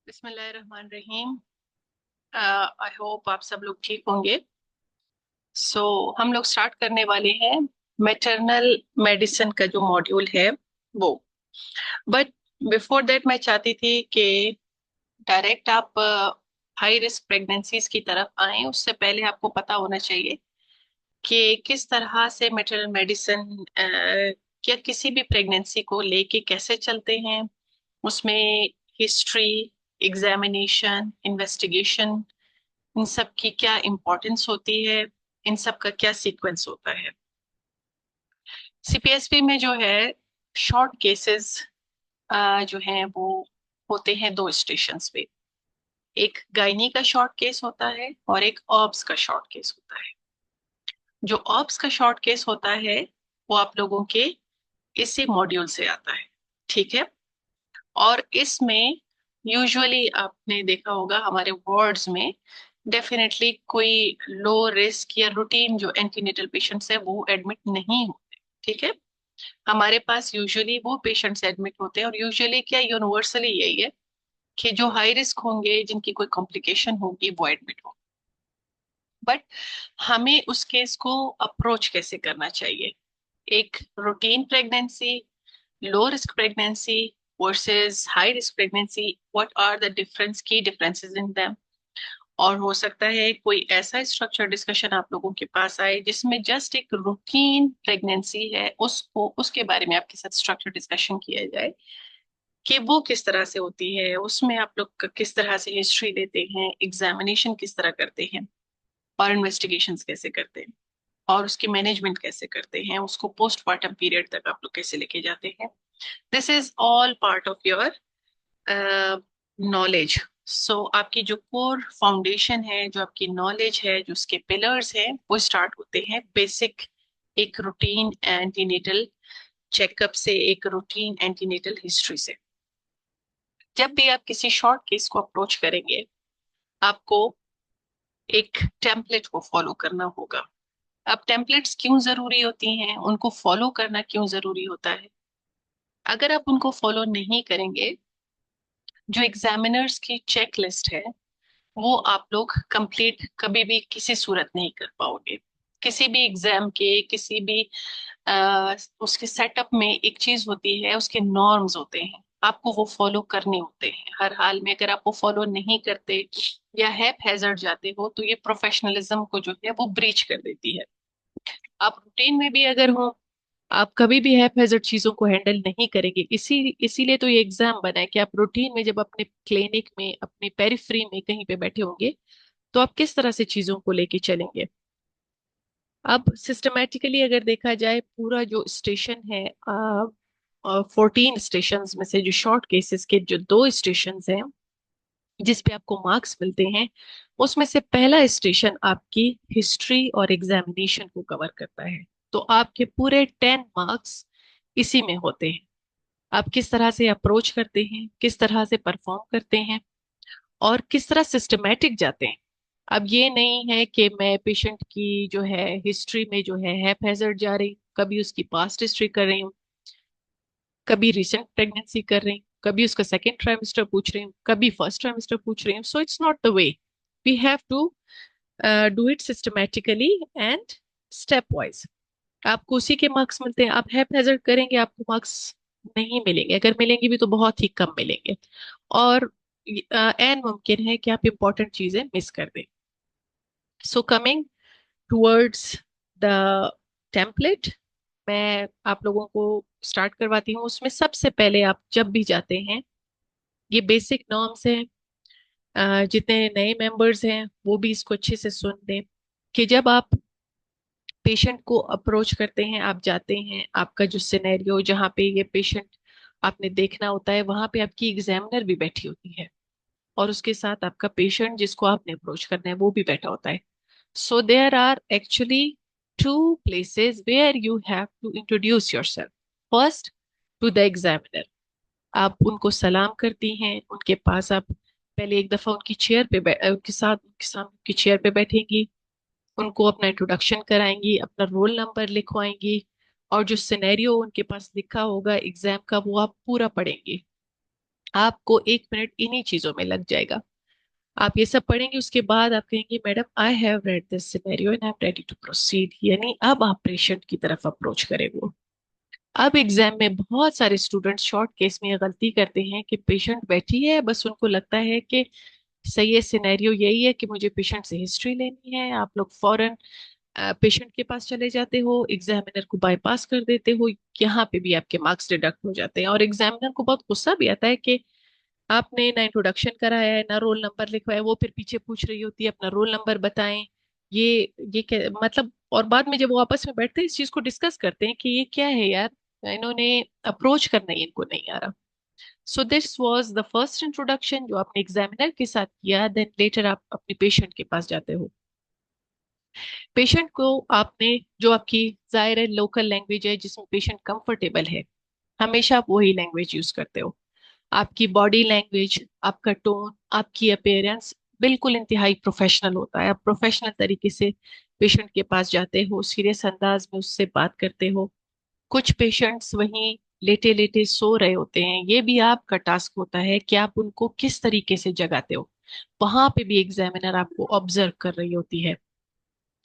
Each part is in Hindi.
बिस्मिल्लाहिर्रहमानिर्रहीम। आई होप आप सब लोग ठीक होंगे। हम लोग स्टार्ट करने वाले हैं मैटरनल मेडिसिन का जो मॉड्यूल है वो। बट बिफोर दैट मैं चाहती थी कि डायरेक्ट आप हाई रिस्क प्रेगनेंसीज की तरफ आएं। उससे पहले आपको पता होना चाहिए कि किस तरह से मैटरनल मेडिसिन या किसी भी प्रेगनेंसी को लेके कैसे चलते हैं। उसमें हिस्ट्री, एग्जामिनेशन, इन्वेस्टिगेशन, इन सब की क्या इम्पोर्टेंस होती है, इन सब का क्या सीक्वेंस होता है। सीपीएसपी में जो है शॉर्ट केसेस जो हैं वो होते हैं दो स्टेशंस पे। एक गायनी का शॉर्ट केस होता है और एक ऑब्स का शॉर्ट केस होता है। जो ऑब्स का शॉर्ट केस होता है वो आप लोगों के इसी मॉड्यूल से आता है, ठीक है। और इसमें यूजुअली आपने देखा होगा हमारे वार्ड्स में डेफिनेटली कोई लो रिस्क या रूटीन जो एंटीनेटल पेशेंट्स है वो एडमिट नहीं होते, ठीक है। हमारे पास यूजुअली वो पेशेंट्स एडमिट होते हैं और यूजुअली क्या यूनिवर्सली यही है कि जो हाई रिस्क होंगे, जिनकी कोई कॉम्प्लिकेशन होगी, वो एडमिट होंगे। बट हमें उस केस को अप्रोच कैसे करना चाहिए, एक routine pregnancy, low risk pregnancy versus high risk pregnancy, what are the difference, की डिफरेंसेस इन देम। और हो सकता है कोई ऐसा स्ट्रक्चर डिस्कशन आप लोगों के पास आए जिसमें जस्ट एक रूटीन प्रेगनेंसी है, उसको उसके बारे में आपके साथ स्ट्रक्चर डिस्कशन किया जाए कि वो किस तरह से होती है, उसमें आप लोग किस तरह से हिस्ट्री देते हैं, एग्जामिनेशन किस तरह करते हैं, और इन्वेस्टिगेशंस कैसे करते हैं, और उसकी मैनेजमेंट कैसे करते हैं, उसको पोस्टमार्टम पीरियड तक आप लोग कैसे लेके जाते हैं। This is all part of your knowledge. आपकी जो कोर फाउंडेशन है, जो आपकी नॉलेज है, जो उसके पिलर्स हैं, वो स्टार्ट होते हैं बेसिक एक रूटीन एंटीनेटल चेकअप से, एक रूटीन एंटीनेटल हिस्ट्री से। जब भी आप किसी शॉर्ट केस को अप्रोच करेंगे, आपको एक टेम्पलेट को फॉलो करना होगा। अब टेम्पलेट्स क्यों जरूरी होती हैं, उनको फॉलो करना क्यों जरूरी होता है? अगर आप उनको फॉलो नहीं करेंगे, जो एग्जामिनर्स की चेक लिस्ट है वो आप लोग कंप्लीट कभी भी किसी सूरत नहीं कर पाओगे। किसी भी एग्जाम के, किसी भी उसके सेटअप में एक चीज होती है, उसके नॉर्म्स होते हैं, आपको वो फॉलो करने होते हैं हर हाल में। अगर आप वो फॉलो नहीं करते या हैप हैजर्ड जाते हो तो ये प्रोफेशनलिज्म को जो है वो ब्रीच कर देती है। आप रूटीन में भी अगर हो, आप कभी भी हैphazard चीजों को हैंडल नहीं करेंगे। इसीलिए तो ये एग्जाम बना है कि आप रूटीन में जब अपने क्लिनिक में, अपने पेरिफ्री में कहीं पे बैठे होंगे तो आप किस तरह से चीजों को लेके चलेंगे। अब सिस्टमेटिकली अगर देखा जाए, पूरा जो स्टेशन है, 14 स्टेशन में से जो शॉर्ट केसेस के जो दो स्टेशन हैं जिसपे आपको मार्क्स मिलते हैं, उसमें से पहला स्टेशन आपकी हिस्ट्री और एग्जामिनेशन को कवर करता है। तो आपके पूरे 10 मार्क्स इसी में होते हैं। आप किस तरह से अप्रोच करते हैं, किस तरह से परफॉर्म करते हैं, और किस तरह सिस्टमेटिक जाते हैं। अब ये नहीं है कि मैं पेशेंट की जो है हिस्ट्री में जो है हैphazard जा रही हूँ, कभी उसकी पास्ट हिस्ट्री कर रही हूँ, कभी रिसेंट प्रेगनेंसी कर रही हूँ, कभी उसका सेकेंड ट्राइमेस्टर पूछ रही हूँ, कभी फर्स्ट ट्राइमेस्टर पूछ रही हूँ। So it's not the way. We have to do it systematically and stepwise. आपको उसी के मार्क्स मिलते हैं। आप हैphazard करेंगे, आपको मार्क्स नहीं मिलेंगे, अगर मिलेंगे भी तो बहुत ही कम मिलेंगे, और एन मुमकिन है कि आप इंपॉर्टेंट चीजें मिस कर दें। So coming towards the template, मैं आप लोगों को स्टार्ट करवाती हूँ। उसमें सबसे पहले आप जब भी जाते हैं, ये बेसिक नॉर्म्स हैं। जितने नए मेंबर्स हैं वो भी इसको अच्छे से सुन लें कि जब आप पेशेंट को अप्रोच करते हैं, आप जाते हैं, आपका जो सिनेरियो जहाँ पे ये पेशेंट आपने देखना होता है, वहां पे आपकी एग्जामिनर भी बैठी होती है और उसके साथ आपका पेशेंट जिसको आपने अप्रोच करना है वो भी बैठा होता है। So there are actually two places where you have to introduce yourself. First, to the examiner. आप उनको सलाम करती हैं, उनके पास आप पहले एक दफा उनकी चेयर पे उनके साथ उनके सामने उनकी चेयर पे बैठेंगी, उनको अपना इंट्रोडक्शन कराएंगी, अपना रोल नंबर लिखवाएंगी, और जो सिनेरियो उनके पास लिखा होगा एग्जाम का वो आप पूरा पढ़ेंगे। आपको 1 मिनट इन्हीं चीजों में लग जाएगा। आप ये सब पढ़ेंगे, उसके बाद आप कहेंगे madam I have read this scenario and I am ready to proceed, यानी अब आप पेशेंट की तरफ अप्रोच करेंगे। अब एग्जाम में बहुत सारे स्टूडेंट शॉर्ट केस में ये गलती करते हैं कि पेशेंट बैठी है, बस उनको लगता है कि सही है, सिनेरियो यही है कि मुझे पेशेंट से हिस्ट्री लेनी है, आप लोग फौरन पेशेंट के पास चले जाते हो, एग्जामिनर को बाईपास कर देते हो। यहाँ पे भी आपके मार्क्स डिडक्ट हो जाते हैं और एग्जामिनर को बहुत गुस्सा भी आता है कि आपने ना इंट्रोडक्शन कराया है ना रोल नंबर लिखवाया। वो फिर पीछे पूछ रही होती है अपना रोल नंबर बताएं। ये ये क्या मतलब, और बाद में जब वो आपस में बैठते हैं इस चीज को डिस्कस करते हैं कि ये क्या है यार, इन्होंने अप्रोच करना ही इनको नहीं आ रहा। So this was the first introduction जो आपने एग्जामिनर के साथ किया, देन लेटर आप अपने पेशेंट के पास जाते हो। पेशेंट को आपने, जो आपकी जाहिर है लोकल लैंग्वेज है जिसमें पेशेंट कंफर्टेबल है, हमेशा आप वही लैंग्वेज यूज करते हो। आपकी बॉडी लैंग्वेज, आपका टोन, आपकी अपेयरेंस बिल्कुल इंतहाई प्रोफेशनल होता है। आप प्रोफेशनल तरीके से पेशेंट के पास जाते हो, सीरियस अंदाज में उससे बात करते हो। कुछ पेशेंट्स वहीं लेटे लेटे सो रहे होते हैं, ये भी आपका टास्क होता है कि आप उनको किस तरीके से जगाते हो। वहां पे भी एग्जामिनर आपको ऑब्जर्व कर रही होती है।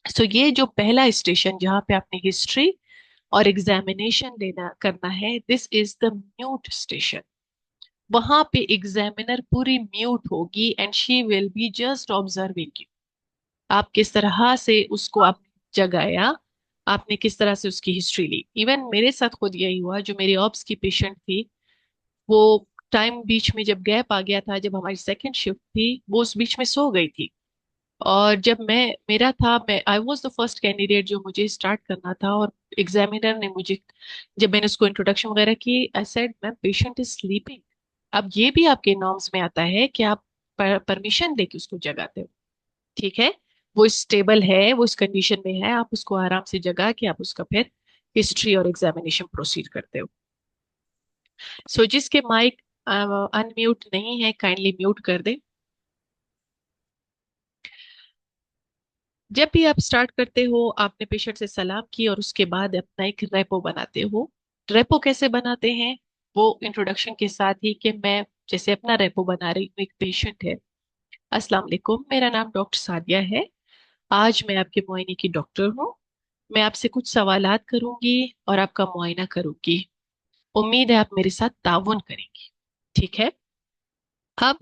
सो ये जो पहला स्टेशन जहाँ पे आपने हिस्ट्री और एग्जामिनेशन लेना करना है, this is the mute station. वहां पे एग्जामिनर पूरी म्यूट होगी and she will be just observing you. आप किस तरह से उसको आप जगाया, आपने किस तरह से उसकी हिस्ट्री ली। इवन मेरे साथ खुद यही हुआ, जो मेरी ऑब्स की पेशेंट थी, वो टाइम बीच में जब गैप आ गया था, जब हमारी सेकंड शिफ्ट थी, वो उस बीच में सो गई थी। और जब मैं मेरा था, मैं I was the first candidate जो मुझे स्टार्ट करना था, और एग्जामिनर ने मुझे, जब मैंने उसको इंट्रोडक्शन वगैरह की, I said ma'am patient is sleeping. अब ये भी आपके नॉर्म्स में आता है कि आप परमिशन लेके उसको जगाते हो। ठीक है, वो स्टेबल है, वो इस कंडीशन में है, आप उसको आराम से जगा के आप उसका फिर हिस्ट्री और एग्जामिनेशन प्रोसीड करते हो। सो जिसके माइक अनम्यूट नहीं है काइंडली म्यूट कर दे। जब भी आप स्टार्ट करते हो, आपने पेशेंट से सलाम की और उसके बाद अपना एक रेपो बनाते हो। रेपो कैसे बनाते हैं, वो इंट्रोडक्शन के साथ ही, कि मैं जैसे अपना रेपो बना रही हूँ, एक पेशेंट है, अस्सलाम वालेकुम, मेरा नाम डॉक्टर सादिया है, आज मैं आपके मुआयने की डॉक्टर हूँ। मैं आपसे कुछ सवालात करूंगी और आपका मुआयना करूंगी। उम्मीद है आप मेरे साथ ताउन करेंगी। ठीक है। अब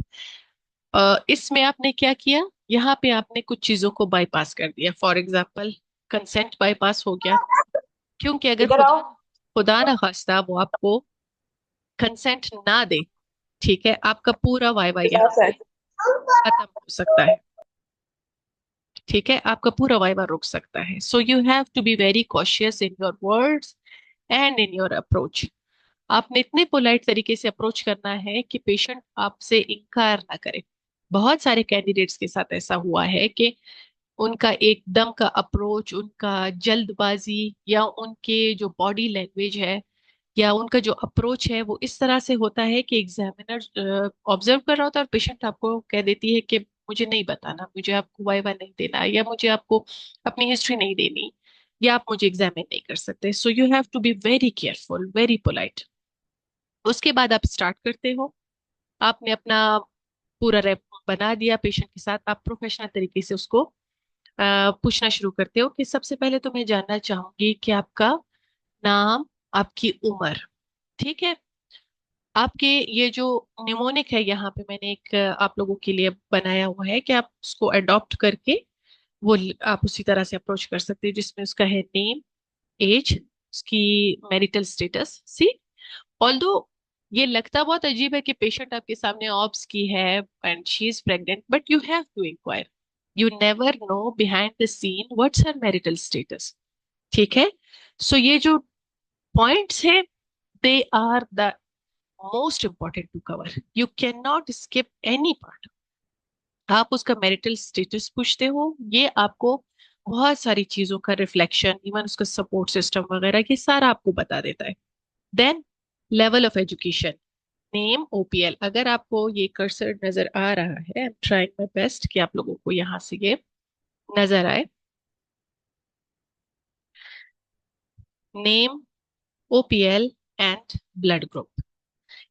इसमें आपने क्या किया, यहाँ पे आपने कुछ चीजों को बाईपास कर दिया। फॉर एग्जाम्पल, कंसेंट बाईपास हो गया, क्योंकि अगर इधर आओ। खुदा ना खास्ता वो आपको कंसेंट ना दे, ठीक है, आपका पूरा वाइवा यहाँ पे खत्म हो सकता है। ठीक है, आपका पूरा वाइवा रुक सकता है। So you have to be very cautious in your words and in your approach. आपने इतने पोलाइट तरीके से अप्रोच करना है कि पेशेंट आपसे इनकार ना करे। बहुत सारे कैंडिडेट्स के साथ ऐसा हुआ है कि उनका एकदम का अप्रोच, उनका जल्दबाजी, या उनके जो बॉडी लैंग्वेज है, या उनका जो अप्रोच है, वो इस तरह से होता है कि एग्जामिनर ऑब्जर्व कर रहा होता है और पेशेंट आपको कह देती है कि मुझे नहीं बताना, मुझे आपको वाइवा नहीं देना, या मुझे आपको अपनी हिस्ट्री नहीं देनी, या आप मुझे एग्जामिन नहीं कर सकते। So you have to be very careful, very polite. उसके बाद आप स्टार्ट करते हो। आपने अपना पूरा रैप बना दिया पेशेंट के साथ, आप प्रोफेशनल तरीके से उसको पूछना शुरू करते हो कि सबसे पहले तो मैं जानना चाहूंगी कि आपका नाम, आपकी उम्र। ठीक है। आपके ये जो निमोनिक है, यहाँ पे मैंने एक आप लोगों के लिए बनाया हुआ है कि आप उसको अडॉप्ट करके आप उसी तरह से अप्रोच कर सकते हैं, जिसमें उसका है नेम, एज, उसकी मैरिटल स्टेटस। सी, ऑल्दो ये लगता बहुत अजीब है कि पेशेंट आपके सामने ऑब्स की है and she is pregnant, but you have to enquire. You never know behind the scene what's her marital status. ठीक है। सो ये जो पॉइंट्स है, they are the most important to cover, you can not skip any part. आप उसका मैरिटल स्टेटस पूछते हो, ये आपको बहुत सारी चीजों का रिफ्लेक्शन, इवन उसका सपोर्ट सिस्टम वगैरह, ये सारा आपको बता देता है। Then level of education, name, OPL. अगर आपको ये कर्सर नजर आ रहा है, I am trying my best कि आप लोगों को यहाँ से ये नजर आए। Name, OPL and blood group,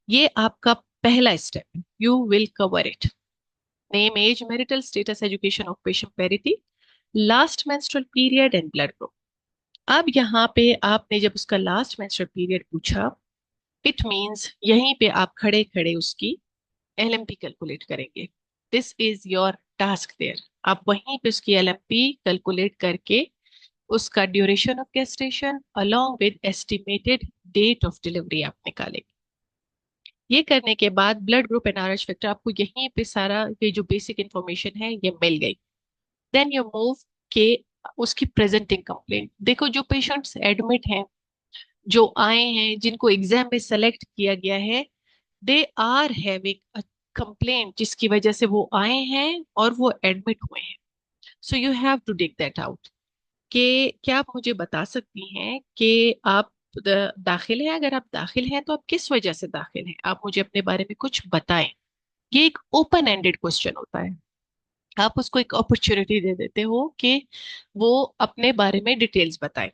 ये आपका पहला step, you will cover it. Name, age, marital status, education, occupation, parity, last menstrual period and blood group. अब यहाँ पे आपने जब उसका लास्ट मेंस्ट्रुअल पीरियड पूछा, इट मीन्स यहीं पे आप खड़े खड़े उसकी एलएमपी कैलकुलेट करेंगे। This is your task there. आप वहीं पे उसकी एलएमपी कैलकुलेट करके उसका duration of gestation along with estimated date of delivery आप निकालेंगे। ये करने के बाद blood group and Rh factor, आपको यहीं पे सारा ये जो बेसिक इंफॉर्मेशन है ये मिल गई। देन यू मूव के उसकी प्रेजेंटिंग कंप्लेंट। देखो जो पेशेंट्स एडमिट हैं, जो आए हैं, जिनको एग्जाम में सेलेक्ट किया गया है, they are having a complaint जिसकी वजह से वो आए हैं और वो एडमिट हुए हैं। So you have to dig that out. कि क्या आप मुझे बता सकती हैं कि आप दाखिल हैं? अगर आप दाखिल हैं तो आप किस वजह से दाखिल हैं, आप मुझे अपने बारे में कुछ बताएं। ये एक ओपन एंडेड क्वेश्चन होता है। आप उसको एक अपॉर्चुनिटी दे देते हो कि वो अपने बारे में डिटेल्स बताएं।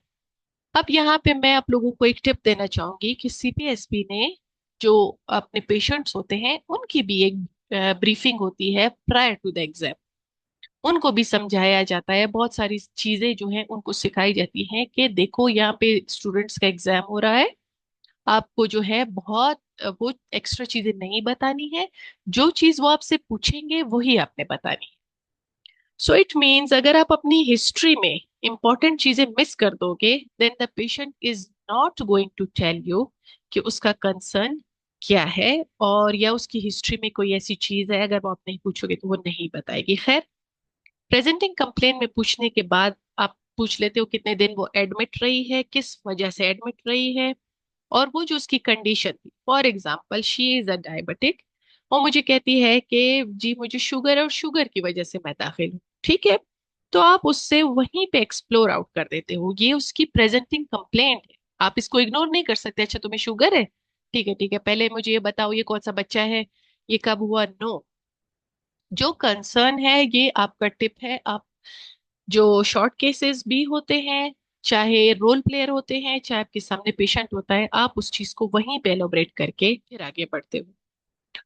अब यहाँ पे मैं आप लोगों को एक टिप देना चाहूंगी कि सीपीएसबी ने जो अपने पेशेंट्स होते हैं उनकी भी एक ब्रीफिंग होती है प्रायर टू द एग्जाम। उनको भी समझाया जाता है, बहुत सारी चीजें जो हैं उनको सिखाई जाती हैं कि देखो यहाँ पे स्टूडेंट्स का एग्जाम हो रहा है, आपको जो है बहुत वो एक्स्ट्रा चीजें नहीं बतानी है। जो चीज वो आपसे पूछेंगे वही आपने बतानी है। सो इट मीन्स अगर आप अपनी हिस्ट्री में इंपॉर्टेंट चीजें मिस कर दोगे, then the patient is not going to tell you कि उसका कंसर्न क्या है, और या उसकी हिस्ट्री में कोई ऐसी चीज है अगर वो आप नहीं पूछोगे तो वो नहीं बताएगी। खैर, प्रेजेंटिंग कंप्लेन में पूछने के बाद आप पूछ लेते हो कितने दिन वो एडमिट रही है, किस वजह से एडमिट रही है, और वो जो उसकी कंडीशन थी। For example, she is a diabetic, वो मुझे कहती है कि जी मुझे शुगर है और शुगर की वजह से मैं दाखिल हूँ। ठीक है, तो आप उससे वहीं पे एक्सप्लोर आउट कर देते हो, ये उसकी प्रेजेंटिंग कंप्लेंट है। आप इसको इग्नोर नहीं कर सकते, अच्छा तुम्हें शुगर है, ठीक है ठीक है, पहले मुझे ये बताओ ये कौन सा बच्चा है, ये कब हुआ। नो, जो कंसर्न है ये आपका टिप है। आप जो शॉर्ट केसेस भी होते हैं, चाहे रोल प्लेयर होते हैं, चाहे आपके सामने पेशेंट होता है, आप उस चीज को वहीं पे एलोबरेट करके फिर आगे बढ़ते हो।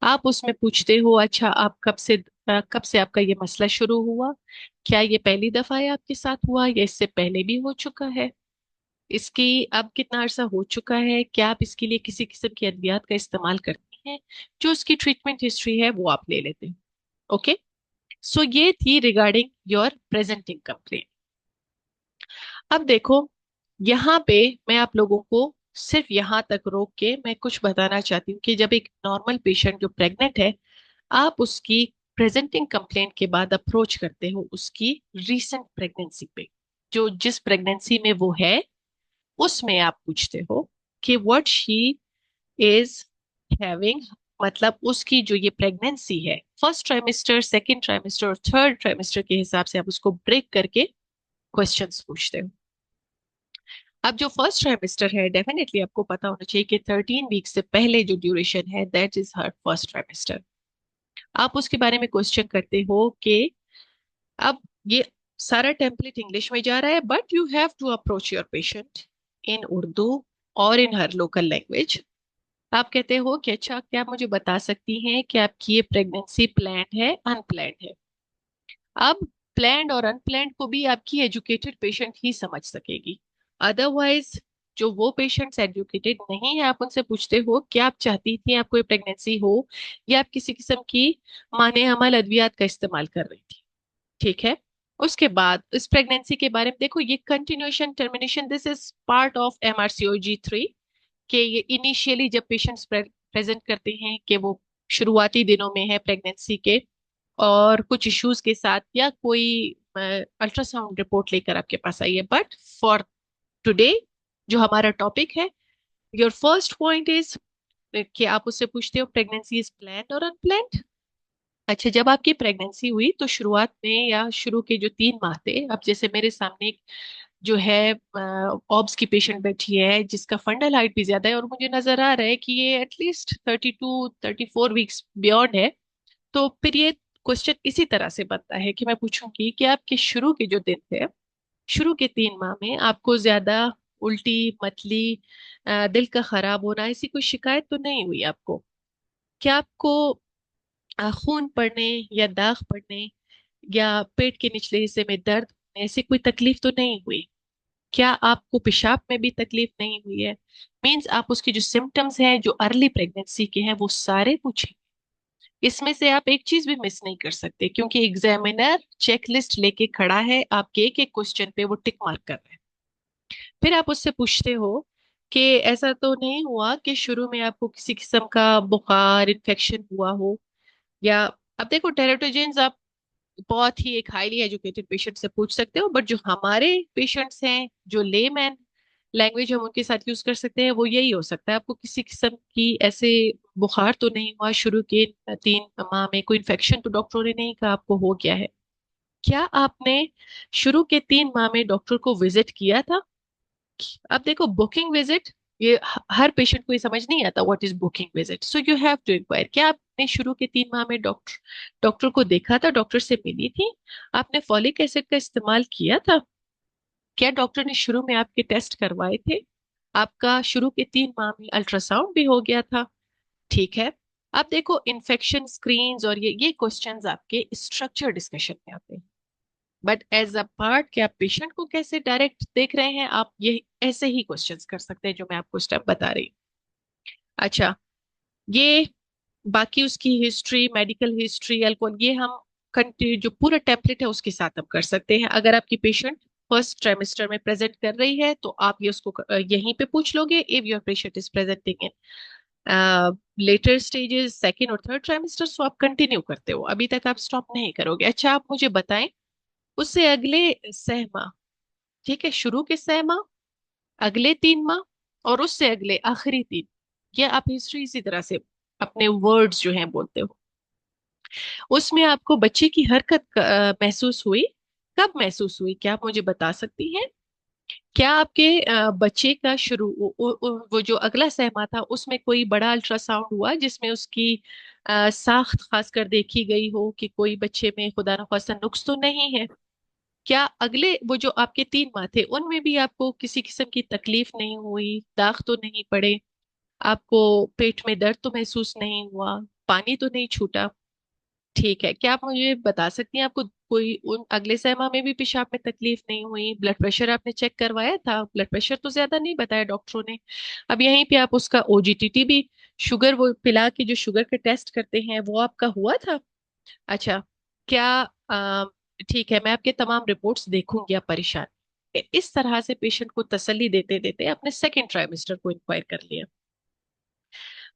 आप उसमें पूछते हो अच्छा आप कब से आपका ये मसला शुरू हुआ, क्या ये पहली दफा है आपके साथ हुआ या इससे पहले भी हो चुका है, इसकी अब कितना अरसा हो चुका है, क्या आप इसके लिए किसी किस्म की अद्वियात का इस्तेमाल करती हैं। जो उसकी ट्रीटमेंट हिस्ट्री है वो आप ले लेते हैं। ओके, सो ये थी रिगार्डिंग योर प्रेजेंटिंग कंप्लेंट। अब देखो, यहाँ पे मैं आप लोगों को सिर्फ यहाँ तक रोक के मैं कुछ बताना चाहती हूँ कि जब एक नॉर्मल पेशेंट जो प्रेग्नेंट है, आप उसकी प्रेजेंटिंग कंप्लेंट के बाद अप्रोच करते हो उसकी रीसेंट प्रेगनेंसी पे। जो जिस प्रेगनेंसी में वो है उसमें आप पूछते हो कि व्हाट शी इज हैविंग, मतलब उसकी जो ये प्रेगनेंसी है, फर्स्ट ट्राइमेस्टर, सेकेंड ट्राइमेस्टर और थर्ड ट्राइमेस्टर के हिसाब से आप उसको ब्रेक करके क्वेश्चंस पूछते हो। अब जो फर्स्ट ट्राइमेस्टर है, डेफिनेटली आपको पता होना चाहिए कि 13 वीक से पहले जो ड्यूरेशन है that is her first trimester. आप उसके बारे में क्वेश्चन करते हो कि अब ये सारा टेम्पलेट इंग्लिश में जा रहा है, but you have to approach your patient in Urdu और इन हर लोकल लैंग्वेज। आप कहते हो कि अच्छा क्या आप मुझे बता सकती हैं कि आपकी ये प्रेगनेंसी प्लान्ड है अनप्लान्ड है। अब प्लान्ड और अनप्लान्ड को भी आपकी एजुकेटेड पेशेंट ही समझ सकेगी। अदरवाइज जो वो पेशेंट्स एजुकेटेड नहीं है, आप उनसे पूछते हो क्या आप चाहती थी आपको ये प्रेगनेंसी हो, या आप किसी किस्म की माने हमल अद्वियात का इस्तेमाल कर रही थी। ठीक है, उसके बाद इस प्रेगनेंसी के बारे में देखो, ये continuation termination this is part of MRCOG 3। कि ये इनिशियली जब पेशेंट्स प्रेजेंट करते हैं कि वो शुरुआती दिनों में है प्रेगनेंसी के और कुछ इश्यूज के साथ, या कोई अल्ट्रासाउंड रिपोर्ट लेकर आपके पास आई है, बट फॉर टुडे जो हमारा टॉपिक है, योर फर्स्ट पॉइंट इज कि आप उससे पूछते हो प्रेगनेंसी इज प्लान्ड और अनप्लान्ड। अच्छा, जब आपकी प्रेगनेंसी हुई तो शुरुआत में या शुरू के जो 3 माह थे, अब जैसे मेरे सामने एक जो है ऑब्स की पेशेंट बैठी है जिसका फंडल हाइट भी ज्यादा है, और मुझे नजर आ रहा है कि ये एटलीस्ट 32-34 वीक्स बियॉन्ड है। तो फिर ये क्वेश्चन इसी तरह से बनता है कि मैं पूछूंगी कि आपके शुरू के जो दिन थे, शुरू के 3 माह में आपको ज्यादा उल्टी, मतली, दिल का खराब होना, ऐसी कोई शिकायत तो नहीं हुई आपको। क्या आपको खून पड़ने या दाग पड़ने या पेट के निचले हिस्से में दर्द होने ऐसी कोई तकलीफ तो नहीं हुई? क्या आपको पेशाब में भी तकलीफ नहीं हुई है? मीन्स आप उसकी जो सिम्टम्स हैं जो अर्ली प्रेगनेंसी के हैं वो सारे पूछे। इसमें से आप एक चीज भी मिस नहीं कर सकते, क्योंकि एग्जामिनर चेकलिस्ट लेके खड़ा है, आपके एक एक क्वेश्चन पे वो टिक मार्क कर रहे हैं। फिर आप उससे पूछते हो कि ऐसा तो नहीं हुआ कि शुरू में आपको किसी किस्म का बुखार इन्फेक्शन हुआ हो, या अब देखो टेराटोजेन्स आप बहुत ही एक हाईली एजुकेटेड पेशेंट से पूछ सकते हो, बट जो हमारे पेशेंट्स हैं जो लेमैन लैंग्वेज हम उनके साथ यूज कर सकते हैं वो यही हो सकता है, आपको किसी किस्म की ऐसे बुखार तो नहीं हुआ शुरू के 3 माह में, कोई इन्फेक्शन तो डॉक्टरों ने नहीं कहा आपको हो गया है? क्या आपने शुरू के 3 माह में डॉक्टर को विजिट किया था? अब देखो बुकिंग विजिट, ये हर पेशेंट को ये समझ नहीं आता what is booking visit, so you have to enquire. क्या आपने शुरू के 3 माह में डॉक्टर डॉक्टर को देखा था, डॉक्टर से मिली थी? आपने फॉलिक एसिड का इस्तेमाल किया था? क्या डॉक्टर ने शुरू में आपके टेस्ट करवाए थे? आपका शुरू के 3 माह में अल्ट्रासाउंड भी हो गया था? ठीक है। अब देखो इन्फेक्शन स्क्रीन्स और ये क्वेश्चंस आपके स्ट्रक्चर डिस्कशन में आते हैं, बट एज अ पार्ट कि आप पेशेंट को कैसे डायरेक्ट देख रहे हैं, आप ये ऐसे ही क्वेश्चंस कर सकते हैं जो मैं आपको स्टेप बता रही हूँ। अच्छा, ये बाकी उसकी हिस्ट्री, मेडिकल हिस्ट्री, अल्कोहल, ये हम जो पूरा टेम्पलेट है उसके साथ हम कर सकते हैं। अगर आपकी पेशेंट फर्स्ट ट्राइमेस्टर में प्रेजेंट कर रही है तो आप ये उसको यहीं पे पूछ लोगे। If your patient is presenting in later stages, second और थर्ड ट्राइमेस्टर, तो आप कंटिन्यू करते हो, अभी तक आप स्टॉप नहीं करोगे। अच्छा, आप मुझे बताएं उससे अगले 6 माह, ठीक है, शुरू के 6 माह, अगले 3 माह और उससे अगले आखिरी 3, ये आप हिस्ट्री इसी तरह से अपने वर्ड्स जो हैं बोलते हो। उसमें आपको बच्चे की हरकत महसूस हुई? कब महसूस हुई, क्या आप मुझे बता सकती हैं? क्या आपके बच्चे का शुरू वो जो अगला 6 माह था उसमें कोई बड़ा अल्ट्रासाउंड हुआ जिसमें उसकी साख्त खासकर देखी गई हो कि कोई बच्चे में खुदा न खास्ता नुक्स तो नहीं है? क्या अगले वो जो आपके 3 माह थे उनमें भी आपको किसी किस्म की तकलीफ नहीं हुई, दाग तो नहीं पड़े, आपको पेट में दर्द तो महसूस नहीं हुआ, पानी तो नहीं छूटा? ठीक है। क्या आप मुझे बता सकती हैं आपको कोई उन अगले 6 माह में भी पेशाब में तकलीफ नहीं हुई? ब्लड प्रेशर आपने चेक करवाया था? ब्लड प्रेशर तो ज्यादा नहीं बताया डॉक्टरों ने। अब यहीं पे आप उसका ओजीटीटी भी, शुगर वो पिला के जो शुगर के टेस्ट करते हैं वो आपका हुआ था? अच्छा, क्या अ, ठीक है, मैं आपके तमाम रिपोर्ट्स देखूंगी, आप परेशान। इस तरह से पेशेंट को तसल्ली देते देते अपने सेकेंड ट्राइमेस्टर को इंक्वायर कर लिया।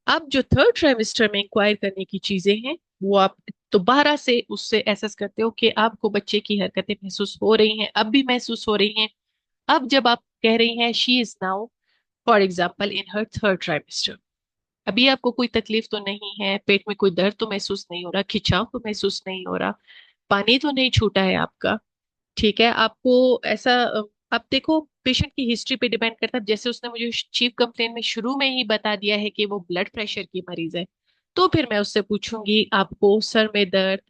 अब जो थर्ड ट्राइमेस्टर में इंक्वायर करने की चीजें हैं वो आप दोबारा से उससे एसेस करते हो कि आपको बच्चे की हरकतें महसूस हो रही हैं, अब भी महसूस हो रही हैं। अब जब आप कह रही हैं she is now for example in her third trimester, अभी आपको कोई तकलीफ तो नहीं है, पेट में कोई दर्द तो महसूस नहीं हो रहा, खिंचाव तो महसूस नहीं हो रहा, पानी तो नहीं छूटा है आपका, ठीक है, आपको ऐसा अब देखो पेशेंट की हिस्ट्री पे डिपेंड करता है। जैसे उसने मुझे चीफ कंप्लेन में शुरू में ही बता दिया है कि वो ब्लड प्रेशर की मरीज है, तो फिर मैं उससे पूछूंगी आपको सर में दर्द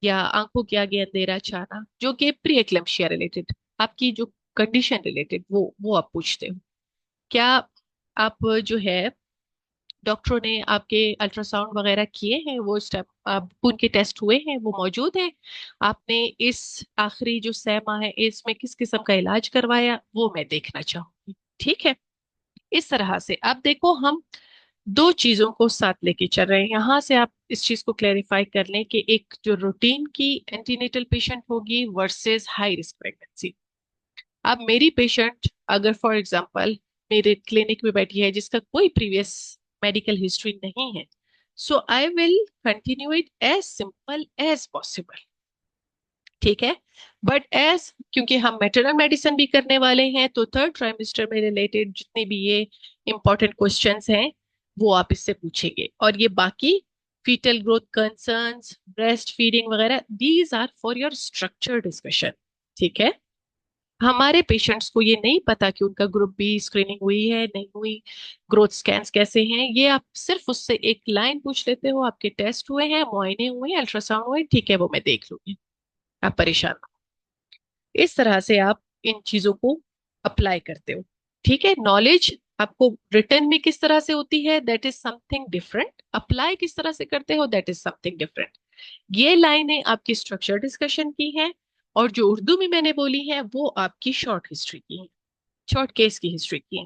या आंखों के आगे अंधेरा छाना, जो कि प्री एक्लेम्पशिया रिलेटेड, आपकी जो कंडीशन रिलेटेड, वो आप पूछते हो। क्या आप जो है डॉक्टरों ने आपके अल्ट्रासाउंड वगैरह किए हैं, वो स्टेप आप उनके टेस्ट हुए हैं, वो मौजूद हैं? आपने इस आखिरी जो 6 माह है इसमें किस किस्म का इलाज करवाया, वो मैं देखना चाहूंगी। ठीक है। इस तरह से आप देखो हम दो चीजों को साथ लेके चल रहे हैं, यहां से आप इस चीज को क्लेरिफाई कर लें कि एक जो रूटीन की एंटीनेटल पेशेंट होगी वर्सेस हाई रिस्क प्रेगनेंसी। अब मेरी पेशेंट अगर फॉर एग्जांपल मेरे क्लिनिक में बैठी है जिसका कोई प्रीवियस मेडिकल हिस्ट्री नहीं है, so I will continue it as simple as possible. ठीक है। बट एज क्योंकि हम मैटरनल मेडिसिन भी करने वाले हैं तो थर्ड ट्राइमेस्टर में रिलेटेड जितने भी ये इंपॉर्टेंट क्वेश्चंस हैं वो आप इससे पूछेंगे, और ये बाकी fetal growth concerns, breast feeding वगैरह, these are for your structure discussion. ठीक है। हमारे पेशेंट्स को ये नहीं पता कि उनका ग्रुप बी स्क्रीनिंग हुई है नहीं हुई, ग्रोथ स्कैन्स कैसे हैं, ये आप सिर्फ उससे एक लाइन पूछ लेते हो, आपके टेस्ट हुए हैं, मुआयने हुए हैं, अल्ट्रासाउंड हुए, ठीक है वो मैं देख लूंगी, आप परेशान ना हो। इस तरह से आप इन चीजों को अप्लाई करते हो। ठीक है। नॉलेज आपको रिटर्न में किस तरह से होती है, that is something different. Apply किस तरह से करते हो, दैट इज समथिंग डिफरेंट। ये लाइनें आपकी स्ट्रक्चर डिस्कशन की हैं, और जो उर्दू में मैंने बोली है वो आपकी शॉर्ट हिस्ट्री की है, शॉर्ट केस की हिस्ट्री की है।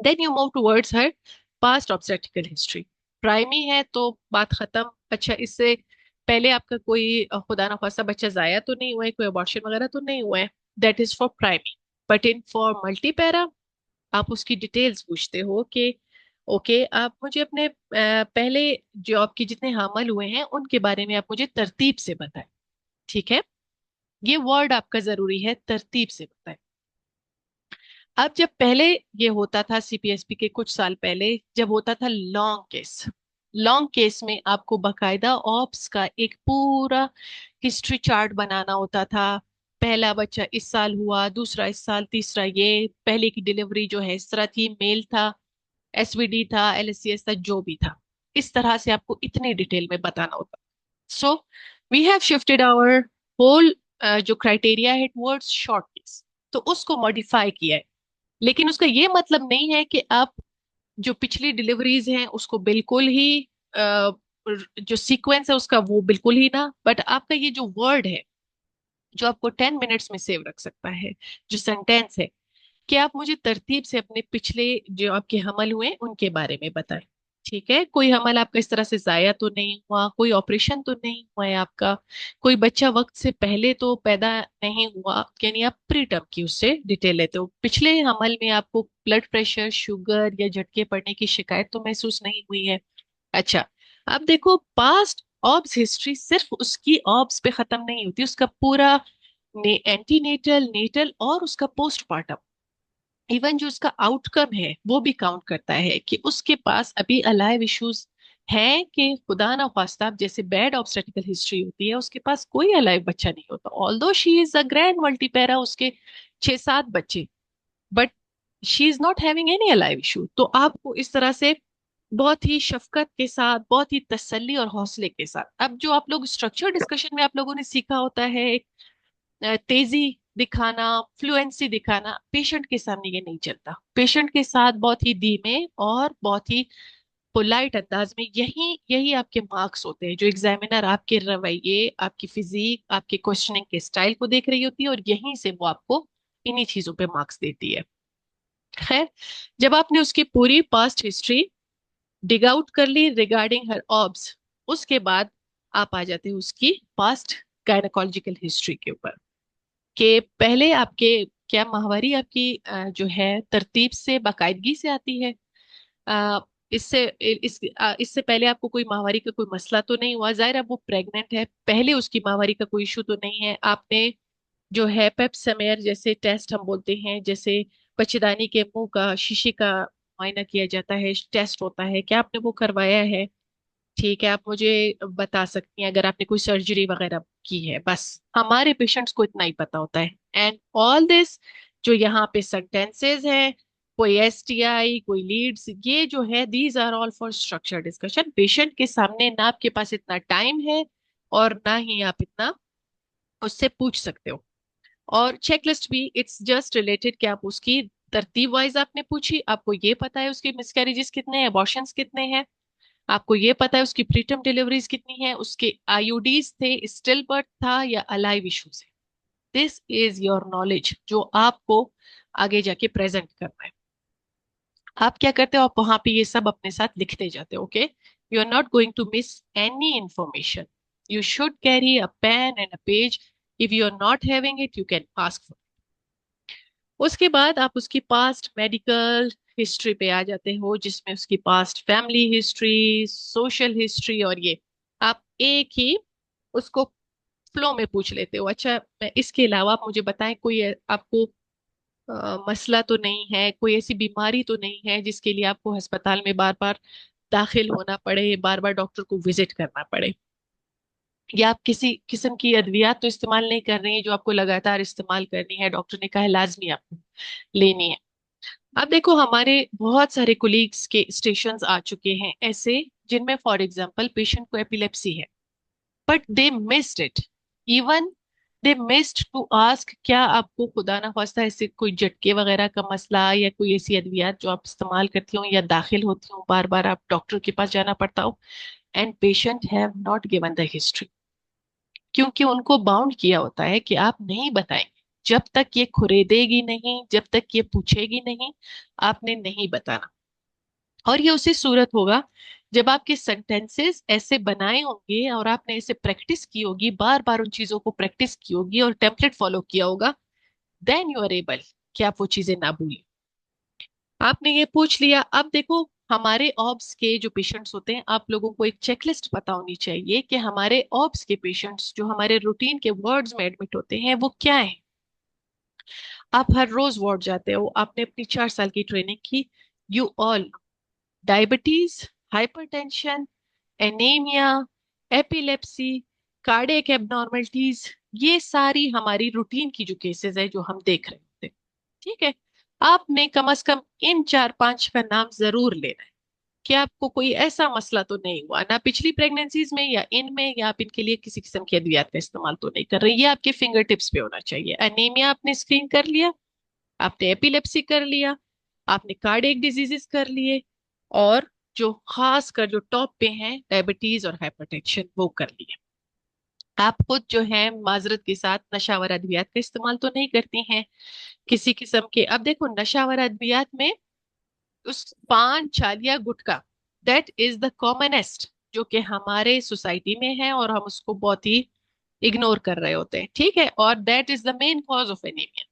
Then you move towards her past obstetrical history. Primi है तो बात खत्म। अच्छा, इससे पहले आपका कोई खुदा ना खास्ता बच्चा जाया तो नहीं हुआ है, कोई अबॉर्शन वगैरह तो नहीं हुआ है, that is for primi. But in for multipara आप उसकी डिटेल्स पूछते हो कि ओके, आप मुझे अपने पहले जो आपके जितने हामल हुए हैं उनके बारे में आप मुझे तरतीब से बताएं। ठीक है, ये वर्ड आपका जरूरी है, तरतीब से बताएं। अब जब पहले ये होता था सीपीएसपी के कुछ साल पहले, जब होता था लॉन्ग केस, लॉन्ग केस में आपको बकायदा ऑप्स का एक पूरा हिस्ट्री चार्ट बनाना होता था। पहला बच्चा इस साल हुआ, दूसरा इस साल, तीसरा ये, पहले की डिलीवरी जो है इस तरह थी, मेल था, एसवीडी था, एलएससीएस था, जो भी था, इस तरह से आपको इतने डिटेल में बताना होता। So we have shifted our whole जो क्राइटेरिया है टुवर्ड्स शॉर्ट केस, तो उसको मॉडिफाई किया है। लेकिन उसका ये मतलब नहीं है कि आप जो पिछली डिलीवरीज हैं उसको बिल्कुल ही जो सीक्वेंस है उसका वो बिल्कुल ही ना, बट आपका ये जो वर्ड है जो आपको 10 मिनट्स में सेव रख सकता है, जो सेंटेंस है, कि आप मुझे तरतीब से अपने पिछले जो आपके हमल हुए उनके बारे में बताएं। ठीक है, कोई हमल आपका इस तरह से जाया तो नहीं हुआ, कोई ऑपरेशन तो नहीं हुआ है आपका, कोई बच्चा वक्त से पहले तो पैदा नहीं हुआ, यानी आप प्री टर्म की उससे डिटेल लेते हो। पिछले हमल में आपको ब्लड प्रेशर, शुगर या झटके पड़ने की शिकायत तो महसूस नहीं हुई है। अच्छा, अब देखो, पास्ट ऑब्स हिस्ट्री सिर्फ उसकी ऑब्स पे खत्म नहीं होती, उसका पूरा एंटीनेटल, नेटल और उसका पोस्टमार्टम, इवन जो उसका आउटकम है वो भी काउंट करता है कि उसके पास अभी अलाइव इश्यूज हैं कि खुदा ना खास्ता, अब जैसे बैड ऑब्स्टेटिकल हिस्ट्री होती है उसके पास कोई अलाइव बच्चा नहीं होता, although she is a grand multipara, उसके 6-7 बच्चे, but she is not having any alive issue. तो आपको इस तरह से बहुत ही शफकत के साथ, बहुत ही तसल्ली और हौसले के साथ, अब जो आप लोग स्ट्रक्चर डिस्कशन में आप लोगों ने सीखा होता है, तेजी दिखाना, फ्लुएंसी दिखाना, पेशेंट के सामने ये नहीं चलता। पेशेंट के साथ बहुत ही धीमे और बहुत ही पोलाइट अंदाज में, यही यही आपके मार्क्स होते हैं, जो एग्जामिनर आपके रवैये, आपकी फिजिक, आपके क्वेश्चनिंग के स्टाइल को देख रही होती है, और यहीं से वो आपको इन्हीं चीजों पे मार्क्स देती है। खैर, जब आपने उसकी पूरी पास्ट हिस्ट्री डिग आउट कर ली रिगार्डिंग हर ऑब्स, उसके बाद आप आ जाते हैं उसकी पास्ट गायनेकोलॉजिकल हिस्ट्री के ऊपर, कि पहले आपके क्या माहवारी आपकी जो है तरतीब से, बाकायदगी से आती है। अ, इससे पहले आपको कोई माहवारी का कोई मसला तो नहीं हुआ, जाहिर है वो प्रेग्नेंट है, पहले उसकी माहवारी का कोई इशू तो नहीं है। आपने जो है पेप समेयर जैसे टेस्ट हम बोलते हैं, जैसे बच्चेदानी के मुंह का शीशे का मुआयना किया जाता है, टेस्ट होता है, क्या आपने वो करवाया है? ठीक है, आप मुझे बता सकती हैं अगर आपने कोई सर्जरी वगैरह की है। बस हमारे पेशेंट्स को इतना ही पता होता है। एंड ऑल दिस जो यहाँ पे सेंटेंसेस हैं, कोई एसटीआई, कोई लीड्स, ये जो है these are all for structure discussion. Patient के सामने ना आपके पास इतना टाइम है और ना ही आप इतना उससे पूछ सकते हो। और चेकलिस्ट भी इट्स जस्ट रिलेटेड कि आप उसकी तरतीब वाइज आपने पूछी, आपको ये पता है उसके मिसकैरेजेस कितने हैं, अबॉर्शंस कितने हैं, आपको ये पता है उसकी प्रीटर्म डिलीवरीज कितनी है, उसके आईयूडीज थे, स्टिल बर्थ था या अलाइव इश्यूज है। दिस इज योर नॉलेज जो आपको आगे जाके प्रेजेंट करना है। आप क्या करते हो, आप वहां पे ये सब अपने साथ लिखते जाते हो। Okay, you are not going to miss any information. You should carry a pen and a page. If you are not having it, you can ask. उसके बाद आप उसकी पास्ट मेडिकल हिस्ट्री पे आ जाते हो, जिसमें उसकी past family history, social history, और ये आप एक ही उसको फ्लो में पूछ लेते हो। अच्छा, मैं इसके अलावा आप मुझे बताएं, कोई आपको मसला तो नहीं है, कोई ऐसी बीमारी तो नहीं है जिसके लिए आपको अस्पताल में बार बार दाखिल होना पड़े, बार बार डॉक्टर को विजिट करना पड़े, या आप किसी किस्म की अद्वियात तो इस्तेमाल नहीं कर रही हैं जो आपको लगातार इस्तेमाल करनी है, डॉक्टर ने कहा है लाजमी आपको लेनी है। अब देखो, हमारे बहुत सारे कोलीग्स के स्टेशंस आ चुके हैं ऐसे, जिनमें फॉर एग्जांपल पेशेंट को एपिलेप्सी है, but they missed it. Even they missed to ask क्या आपको खुदा ना खास्ता ऐसे कोई झटके वगैरह का मसला या कोई ऐसी अद्वियात जो आप इस्तेमाल करती हो या दाखिल होती हो, बार बार आप डॉक्टर के पास जाना पड़ता हो, and patient have not given the history, क्योंकि उनको बाउंड किया होता है कि आप नहीं बताएंगे जब तक ये खुरेदेगी नहीं, जब तक ये पूछेगी नहीं, आपने नहीं बताना। और ये उसी सूरत होगा जब आपके सेंटेंसेस ऐसे बनाए होंगे और आपने इसे प्रैक्टिस की होगी, बार बार उन चीजों को प्रैक्टिस की होगी और टेम्पलेट फॉलो किया होगा, देन यू आर एबल कि आप वो चीजें ना भूलें। आपने ये पूछ लिया, अब देखो हमारे ऑब्स के जो पेशेंट्स होते हैं, आप लोगों को एक चेकलिस्ट पता होनी चाहिए कि हमारे ऑब्स के पेशेंट्स जो हमारे रूटीन के वार्ड्स में एडमिट होते हैं वो क्या है। आप हर रोज वार्ड जाते हो, आपने अपनी 4 साल की ट्रेनिंग की, you all, diabetes, hypertension, anaemia, epilepsy, cardiac abnormalities, ये सारी हमारी रूटीन की जो केसेस है जो हम देख रहे होते हैं। ठीक है, आपने कम से कम इन 4-5 का नाम जरूर लेना है कि आपको कोई ऐसा मसला तो नहीं हुआ ना पिछली प्रेगनेंसीज में या इनमें, या आप इनके लिए किसी किस्म की अद्वियात का इस्तेमाल तो नहीं कर रहे। ये आपके फिंगर टिप्स पे होना चाहिए। एनीमिया आपने स्क्रीन कर लिया, आपने एपिलेप्सी कर लिया, आपने कार्डियक डिजीजेस कर लिए, और जो खास कर जो टॉप पे हैं डायबिटीज और हाइपरटेंशन वो कर लिए। आप खुद जो है माजरत के साथ नशावर अद्वियात का इस्तेमाल तो नहीं करती हैं किसी किस्म के। अब देखो नशावर अद्वियात में उस पान चालिया गुटखा, दैट इज द कॉमनेस्ट जो कि हमारे सोसाइटी में है और हम उसको बहुत ही इग्नोर कर रहे होते हैं। ठीक है, और that is the main cause of anaemia,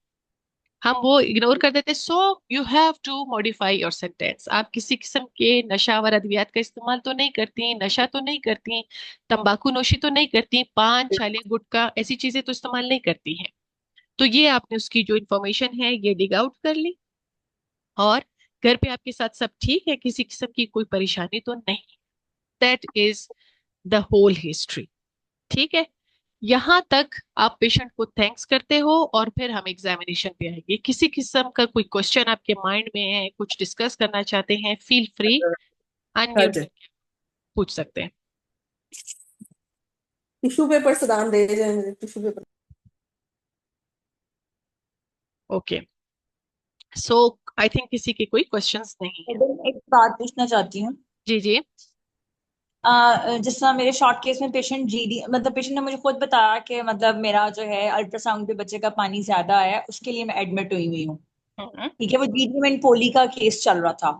हम वो इग्नोर कर देते। So you have to modify your sentence. आप किसी किस्म के नशावर अद्वियात का इस्तेमाल तो नहीं करती, नशा तो नहीं करती, तंबाकू नोशी तो नहीं करती, पान छाले गुटखा ऐसी चीजें तो इस्तेमाल नहीं करती हैं। तो ये आपने उसकी जो इन्फॉर्मेशन है ये डिग आउट कर ली, और घर पे आपके साथ सब ठीक है, किसी किस्म की कोई परेशानी तो नहीं। That is the whole history. ठीक है, यहां तक आप पेशेंट को थैंक्स करते हो और फिर हम एग्जामिनेशन पे आएंगे। किसी किस्म का कोई क्वेश्चन आपके माइंड में है, कुछ डिस्कस करना चाहते हैं, फील फ्री हाँ अनम्यूट जी। करके पूछ सकते हैं। टिश्यू पेपर सदान दे जाए मुझे, tissue paper. Okay, so I think किसी के कोई क्वेश्चंस नहीं है। मैडम एक बात पूछना चाहती हूँ। जी जी। जिस तरह मेरे शॉर्ट केस में पेशेंट जीडी, मतलब पेशेंट ने मुझे खुद बताया कि मतलब मेरा जो है अल्ट्रासाउंड पे बच्चे का पानी ज्यादा आया है, उसके लिए मैं एडमिट हुई हुई हूँ। हम्म, ठीक है, वो जीडी में पोली का केस चल रहा था।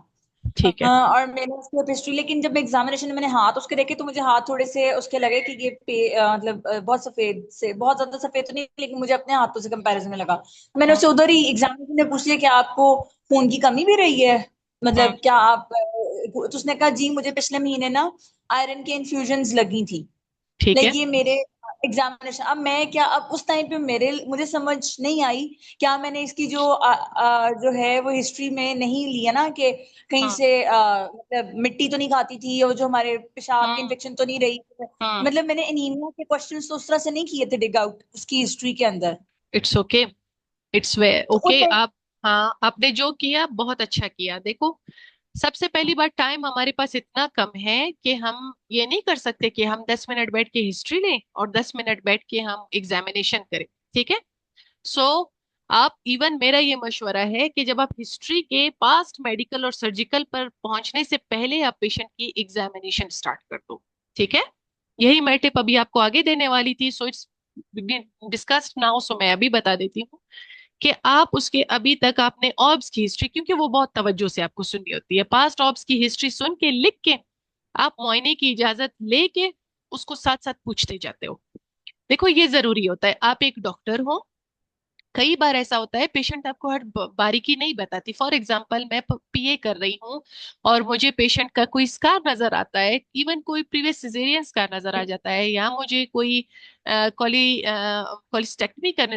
ठीक है। और मैंने उसकी हिस्ट्री, लेकिन जब मैं एग्जामिनेशन में मैंने हाथ उसके देखे तो मुझे हाथ थोड़े से उसके लगे कि ये मतलब बहुत सफेद से, बहुत ज्यादा सफेद तो नहीं, लेकिन मुझे अपने हाथों से कंपैरिजन में लगा। मैंने हम्म, उससे उधर ही एग्जामिनेशन में पूछ लिया कि आपको खून की कमी भी रही है, हम्म, मतलब क्या आप तो उसने कहा जी मुझे पिछले महीने ना आयरन की इन्फ्यूजन्स लगी थी। ठीक है। लाइक ये मेरे एग्जामिनेशन, अब मैं क्या, अब उस टाइम पे मेरे मुझे समझ नहीं आई, क्या मैंने इसकी जो जो है वो हिस्ट्री में नहीं लिया ना कि कहीं हम्म, से मतलब मिट्टी तो नहीं खाती थी, और जो हमारे पेशाब की हम्म, इन्फेक्शन तो नहीं रही। हम्म। मतलब मैंने एनीमिया के क्वेश्चंस तो उस तरह से नहीं किए थे डिग आउट उसकी हिस्ट्री के अंदर। इट्स ओके, इट्स वे तो ओके। उस आप, हाँ आपने जो किया बहुत अच्छा किया। देखो सबसे पहली बात, टाइम हमारे पास इतना कम है कि हम ये नहीं कर सकते कि हम 10 मिनट बैठ के हिस्ट्री लें और 10 मिनट बैठ के हम एग्जामिनेशन करें। ठीक है, सो आप, इवन मेरा ये मशवरा है कि जब आप हिस्ट्री के पास्ट मेडिकल और सर्जिकल पर पहुंचने से पहले आप पेशेंट की एग्जामिनेशन स्टार्ट कर दो। ठीक है, यही मैं टिप अभी आपको आगे देने वाली थी, सो इट्स डिस्कस्ड नाउ, सो मैं अभी बता देती हूँ कि आप उसके अभी तक आपने ऑब्स की हिस्ट्री, क्योंकि वो बहुत तवज्जो से आपको सुननी होती है, पास्ट ऑब्स की हिस्ट्री सुन के लिख के आप मुआयने की इजाजत लेके उसको साथ साथ पूछते जाते हो। देखो ये जरूरी होता है, आप एक डॉक्टर हो, कई बार ऐसा होता है पेशेंट आपको हर बारीकी नहीं बताती। फॉर एग्जांपल मैं पीए कर रही हूँ और मुझे पेशेंट का कोई स्कार नजर आता है, इवन कोई प्रीवियस सिजेरियन स्कार नजर आ जाता है, या मुझे कोई कोलिस्टेक्टमी का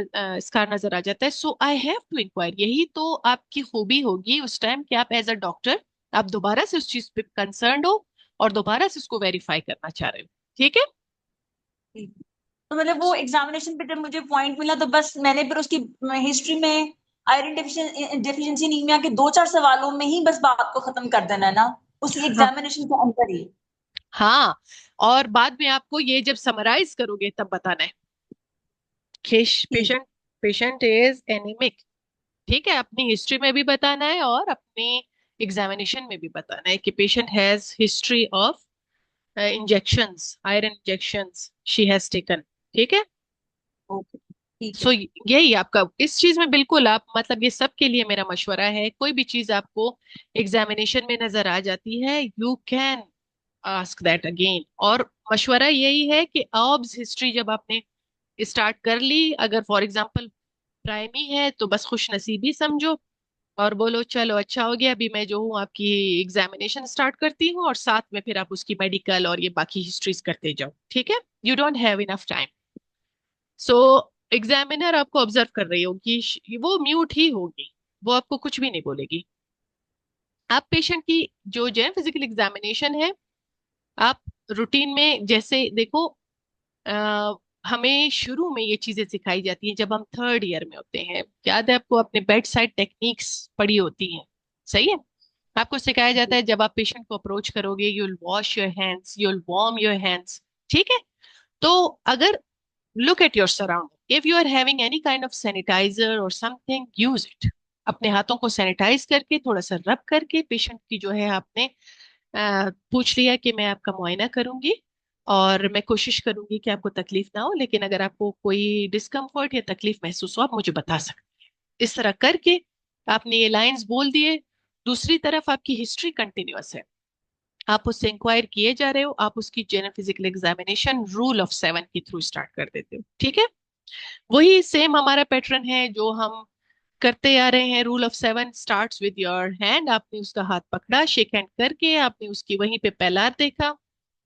स्कार नजर आ जाता है, so I have to inquire. यही तो आपकी खूबी होगी उस टाइम कि आप एज अ डॉक्टर आप दोबारा से उस चीज पे कंसर्न हो और दोबारा से उसको वेरीफाई करना चाह रहे हो। ठीक है। तो मतलब वो एग्जामिनेशन पे जब मुझे पॉइंट मिला तो बस मैंने फिर उसकी हिस्ट्री में आयरन डेफिशिएंसी एनीमिया के 2-4 सवालों में ही बस बात को खत्म कर देना है ना, उसी हाँ, एग्जामिनेशन के अंदर ही। हाँ, और बाद में आपको ये जब समराइज करोगे तब बताना है। ठीक। पेशेंट पेशेंट इज एनीमिक, ठीक है, अपनी हिस्ट्री में भी बताना है और अपनी एग्जामिनेशन में भी बताना है कि patient has history of injections, iron injections she has taken, ठीक है। ओके, ठीक है। सो यही आपका इस चीज में बिल्कुल आप मतलब ये सब के लिए मेरा मशवरा है, कोई भी चीज आपको एग्जामिनेशन में नजर आ जाती है you can ask that again. और मशवरा यही है कि ऑब्स हिस्ट्री जब आपने स्टार्ट कर ली, अगर फॉर एग्जांपल प्राइमी है तो बस खुश नसीबी समझो और बोलो चलो अच्छा हो गया, अभी मैं जो हूँ आपकी एग्जामिनेशन स्टार्ट करती हूँ और साथ में फिर आप उसकी मेडिकल और ये बाकी हिस्ट्रीज करते जाओ, ठीक है। You don't have enough time. So examiner आपको ऑब्जर्व कर रही होगी, वो म्यूट ही होगी, वो आपको कुछ भी नहीं बोलेगी। आप पेशेंट की जो है फिजिकल एग्जामिनेशन है, आप रूटीन में जैसे देखो, अ, हमें शुरू में ये चीजें सिखाई जाती हैं जब हम थर्ड ईयर में होते हैं, याद है आपको, अपने बेड साइड टेक्निक्स पढ़ी होती हैं, सही है। आपको सिखाया जाता है जब आप पेशेंट को अप्रोच करोगे you will wash your hands, you will warm your hands, ठीक है। तो अगर look at your surrounding, if you are having any kind of sanitizer or something, use it। अपने हाथों को सैनिटाइज करके थोड़ा सा रब करके पेशेंट की जो है आपने पूछ लिया कि मैं आपका मुआयना करूंगी और मैं कोशिश करूंगी कि आपको तकलीफ ना हो, लेकिन अगर आपको कोई डिस्कम्फर्ट या तकलीफ महसूस हो आप मुझे बता सकते हैं। इस तरह करके आपने ये लाइंस बोल दिए। दूसरी तरफ आपकी हिस्ट्री कंटिन्यूअस है, आप उससे इंक्वायर किए जा रहे हो, आप उसकी general physical examination rule of 7 के थ्रू स्टार्ट कर देते हो, ठीक है। वही सेम हमारा पैटर्न है जो हम करते आ रहे हैं। Rule of 7 starts with your hand, आपने उसका हाथ पकड़ा, शेक हैंड करके आपने उसकी वहीं पे पैलार देखा,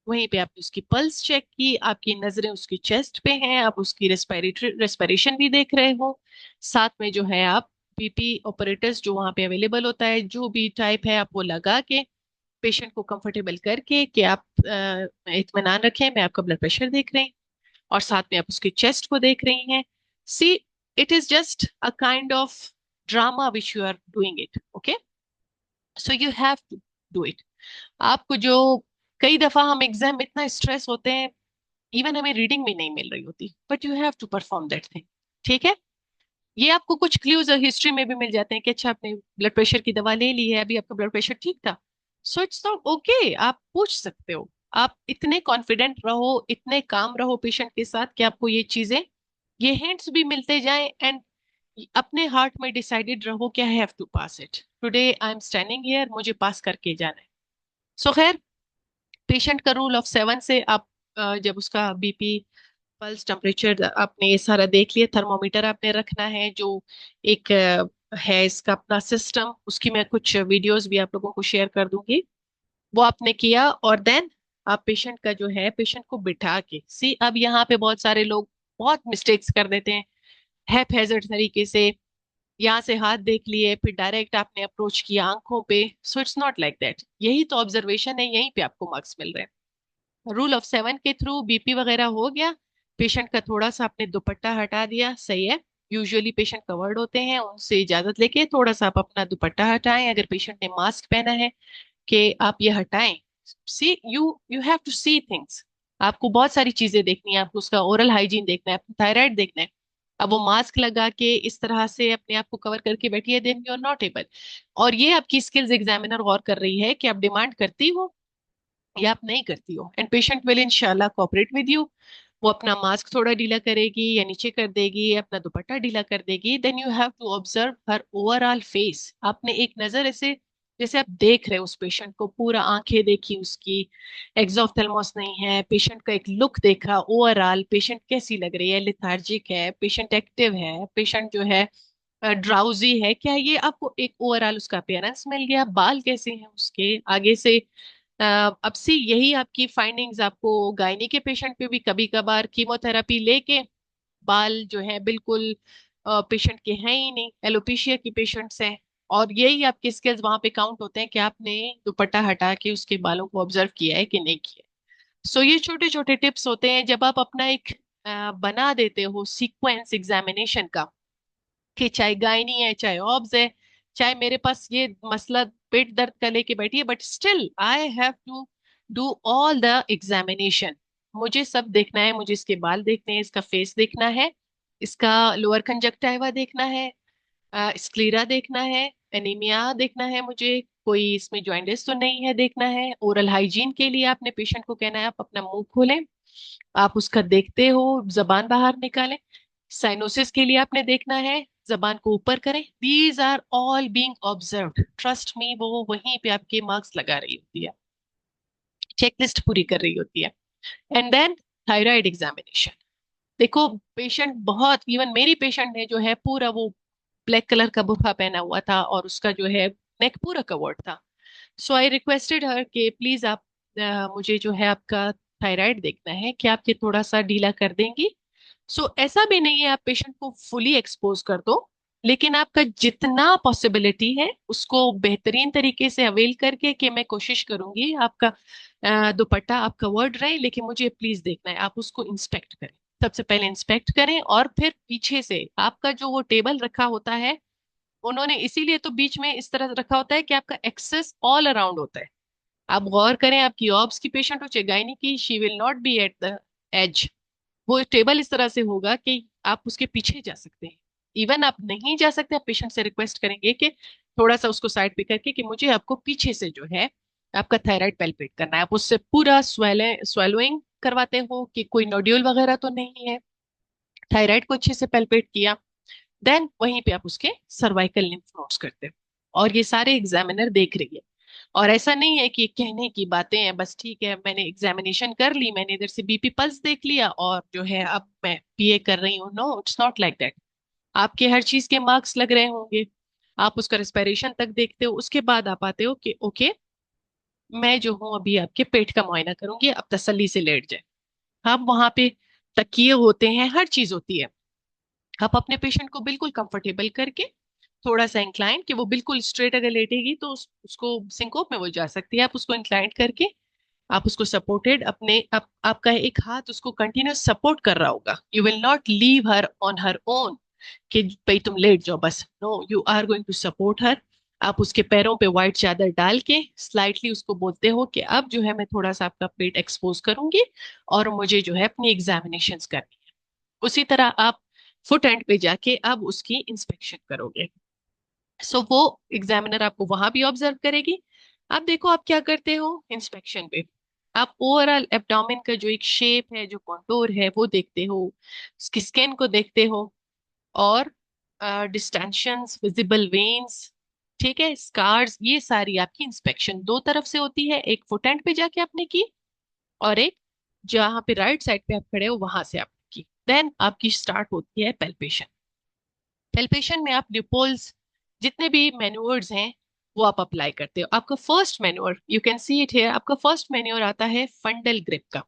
वहीं पे आपने उसकी पल्स चेक की, आपकी नजरें उसकी चेस्ट पे हैं, आप उसकी रेस्पिरेटरी रेस्पिरेशन भी देख रहे हो, साथ में जो है आप बीपी ऑपरेटर्स जो वहां पे अवेलेबल होता है जो भी टाइप है आप वो लगा के पेशेंट को कंफर्टेबल करके कि आप इत्मीनान रखें, मैं आपका ब्लड प्रेशर देख रही हूँ और साथ में आप उसकी चेस्ट को देख रही हैं। See, it is just a kind of drama which you are doing it, okay. So you have to do it. आपको जो कई दफा हम एग्जाम में इतना स्ट्रेस होते हैं, इवन हमें रीडिंग भी नहीं मिल रही होती, but you have to perform that thing, ठीक है। ये आपको कुछ क्लूज हिस्ट्री में भी मिल जाते हैं कि अच्छा आपने ब्लड प्रेशर की दवा ले ली है, अभी आपका ब्लड प्रेशर ठीक था, सो इट्स नॉट ओके, आप पूछ सकते हो। आप इतने कॉन्फिडेंट रहो, इतने काम रहो पेशेंट के साथ कि आपको ये चीजें, ये हिंट्स भी मिलते जाएं एंड अपने हार्ट में डिसाइडेड रहो कि I have to pass it today, I am standing here, मुझे पास करके जाना है। सो खैर, पेशेंट का रूल ऑफ 7 से आप जब उसका बीपी, पल्स, टेम्परेचर आपने ये सारा देख लिया, थर्मोमीटर आपने रखना है जो एक है इसका अपना सिस्टम, उसकी मैं कुछ वीडियोस भी आप लोगों को शेयर कर दूंगी, वो आपने किया। और देन आप पेशेंट का जो है पेशेंट को बिठा के, सी अब यहाँ पे बहुत सारे लोग बहुत मिस्टेक्स कर देते हैं हैप्पैज़ार्ड तरीके से, यहाँ से हाथ देख लिए फिर डायरेक्ट आपने अप्रोच किया आंखों पे, सो इट्स नॉट लाइक दैट। यही तो ऑब्जर्वेशन है, यहीं पे आपको मार्क्स मिल रहे हैं। रूल ऑफ 7 के थ्रू बीपी वगैरह हो गया, पेशेंट का थोड़ा सा आपने दुपट्टा हटा दिया, सही है। यूजुअली पेशेंट कवर्ड होते हैं, उनसे इजाजत लेके थोड़ा सा आप अपना दुपट्टा हटाएं, अगर पेशेंट ने मास्क पहना है कि आप ये हटाएं। See, you you have to see things, आपको बहुत सारी चीजें देखनी है, आपको उसका ओरल हाइजीन देखना है, थायराइड देखना है। अब वो मास्क लगा के इस तरह से अपने आप को कवर करके बैठी है, then you are not able. और ये आपकी स्किल्स एग्जामिनर गौर कर रही है कि आप डिमांड करती हो या आप नहीं करती हो, एंड पेशेंट विल इंशाल्लाह कोऑपरेट विद यू। वो अपना मास्क थोड़ा ढीला करेगी या नीचे कर देगी, अपना दुपट्टा ढीला कर देगी, then you have to observe her overall face. आपने एक नजर ऐसे जैसे आप देख रहे हो उस पेशेंट को, पूरा आंखें देखी उसकी, एक्सोफ्थेल्मोस नहीं है, पेशेंट का एक लुक देखा, ओवरऑल पेशेंट कैसी लग रही है, लेथार्जिक है, पेशेंट एक्टिव है, पेशेंट जो है ड्राउजी है क्या, ये आपको एक ओवरऑल उसका अपीयरेंस मिल गया। बाल कैसे हैं उसके आगे से, अब से यही आपकी फाइंडिंग्स आपको गायनी के पेशेंट पे भी कभी कभार कीमोथेरेपी लेके बाल जो है बिल्कुल पेशेंट के हैं ही नहीं, एलोपेशिया की पेशेंट्स हैं, और यही आपके स्किल्स वहां पे काउंट होते हैं कि आपने दुपट्टा हटा के उसके बालों को ऑब्जर्व किया है कि नहीं किया। सो ये छोटे छोटे टिप्स होते हैं जब आप अपना एक बना देते हो सीक्वेंस एग्जामिनेशन का, कि चाहे गायनी है, चाहे ऑब्स है, चाहे मेरे पास ये मसला पेट दर्द का लेके बैठी है, but still I have to do all the examination. मुझे सब देखना है, मुझे इसके बाल देखने हैं, इसका फेस देखना है, इसका लोअर कंजक्टिवा देखना है, स्क्लीरा देखना है, एनीमिया देखना है, मुझे कोई इसमें जॉइंटिस तो नहीं है देखना है। ओरल हाइजीन के लिए आपने पेशेंट को कहना है आप अपना मुंह खोलें, आप उसका देखते हो, जबान बाहर निकालें। साइनोसिस के लिए आपने देखना है, जबान को ऊपर करें। These are all being observed, trust me, वो वहीं पे आपके मार्क्स लगा रही होती है, चेकलिस्ट पूरी कर रही होती है। And then thyroid examination. देखो पेशेंट बहुत, इवन मेरी पेशेंट ने जो है पूरा वो ब्लैक कलर का बुर्का पहना हुआ था और उसका जो है नेक पूरा कवर्ड था। सो आई रिक्वेस्टेड हर कि प्लीज आप मुझे जो है आपका थायराइड देखना है, कि आप ये थोड़ा सा ढीला कर देंगी। सो ऐसा भी नहीं है आप पेशेंट को फुली एक्सपोज कर दो, लेकिन आपका जितना पॉसिबिलिटी है उसको बेहतरीन तरीके से अवेल करके, कि मैं कोशिश करूंगी आपका दुपट्टा आप कवर्ड रहे, लेकिन मुझे प्लीज देखना है, आप उसको इंस्पेक्ट करें। सबसे पहले इंस्पेक्ट करें और फिर पीछे से आपका जो वो टेबल रखा होता है, उन्होंने इसीलिए तो बीच में इस तरह रखा होता है कि आपका एक्सेस ऑल अराउंड होता है। आप गौर करें, आपकी ऑब्स की पेशेंट हो चाहे गायनी की, she will not be at the edge. वो टेबल इस तरह से होगा कि आप उसके पीछे जा सकते हैं। इवन आप नहीं जा सकते, आप पेशेंट से रिक्वेस्ट करेंगे कि थोड़ा सा उसको साइड पे करके, कि मुझे आपको पीछे से जो है आपका थायराइड पैल्पेट करना है। आप उससे पूरा स्वेलोइंग करवाते हो कि कोई नोड्यूल वगैरह तो नहीं है, थायराइड को अच्छे से पैल्पेट किया। देन वहीं पे आप उसके सर्वाइकल लिम्फ नोड्स करते हो, और ये सारे एग्जामिनर देख रही है। और ऐसा नहीं है कि कहने की बातें हैं, बस ठीक है मैंने एग्जामिनेशन कर ली, मैंने इधर से बीपी पल्स देख लिया और जो है अब मैं पीए कर रही हूँ। No, it's not like that. आपके हर चीज के मार्क्स लग रहे होंगे, आप उसका रेस्पिरेशन तक देखते हो, उसके बाद आप आते हो कि ओके मैं जो हूँ अभी आपके पेट का मुआयना करूंगी, अब तसल्ली से लेट जाए। अब वहां पे तकिए होते हैं, हर चीज होती है। आप अपने पेशेंट को बिल्कुल कंफर्टेबल करके, थोड़ा सा इंक्लाइन, कि वो बिल्कुल स्ट्रेट अगर लेटेगी तो उसको सिंकोप में वो जा सकती है, आप उसको इंक्लाइन करके आप उसको सपोर्टेड अपने आपका एक हाथ उसको कंटिन्यूस सपोर्ट कर रहा होगा। You will not leave her on her own कि भाई तुम लेट जाओ बस, no, you are going to support her. आप उसके पैरों पे व्हाइट चादर डाल के स्लाइटली उसको बोलते हो कि अब जो है मैं थोड़ा सा आपका पेट एक्सपोज करूंगी और मुझे जो है अपनी एग्जामिनेशन करनी है। उसी तरह आप फुट एंड पे जाके अब उसकी इंस्पेक्शन करोगे। सो वो एग्जामिनर आपको वहां भी ऑब्जर्व करेगी। आप देखो आप क्या करते हो इंस्पेक्शन पे, आप ओवरऑल एब्डोमेन का जो एक शेप है, जो कॉन्टोर है, वो देखते हो, उसकी स्किन को देखते हो, और डिस्टेंशंस, विजिबल वेन्स, ठीक है, स्कार्स, ये सारी आपकी इंस्पेक्शन दो तरफ से होती है। एक फुट एंड पे जाके आपने की, और एक जहां पे राइट साइड पे आप खड़े हो वहां से आपने की। देन आपकी स्टार्ट होती है पेल्पेशन। पेल्पेशन में आप ल्यूपोल्स, जितने भी मैन्योर्स हैं वो आप अप्लाई करते हो। आपका first manure, you can see it here, आपका फर्स्ट मैन्योर आता है फंडल ग्रिप का।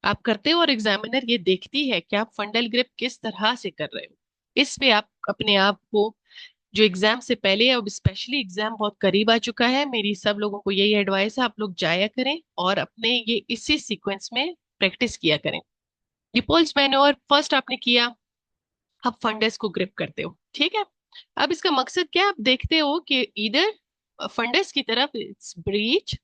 आप करते हो और एग्जामिनर ये देखती है कि आप फंडल ग्रिप किस तरह से कर रहे हो। इस पे आप अपने आप को, जो एग्जाम से पहले, अब स्पेशली एग्जाम बहुत करीब आ चुका है, मेरी सब लोगों को यही एडवाइस है, आप लोग जाया करें और अपने ये इसी सीक्वेंस में प्रैक्टिस किया करें। ल्यूपोल्स मैन्योर फर्स्ट आपने किया, आप फंडस को ग्रिप करते हो, ठीक है। अब इसका मकसद क्या है, आप देखते हो कि इधर फंडस की तरफ इट्स ब्रीच,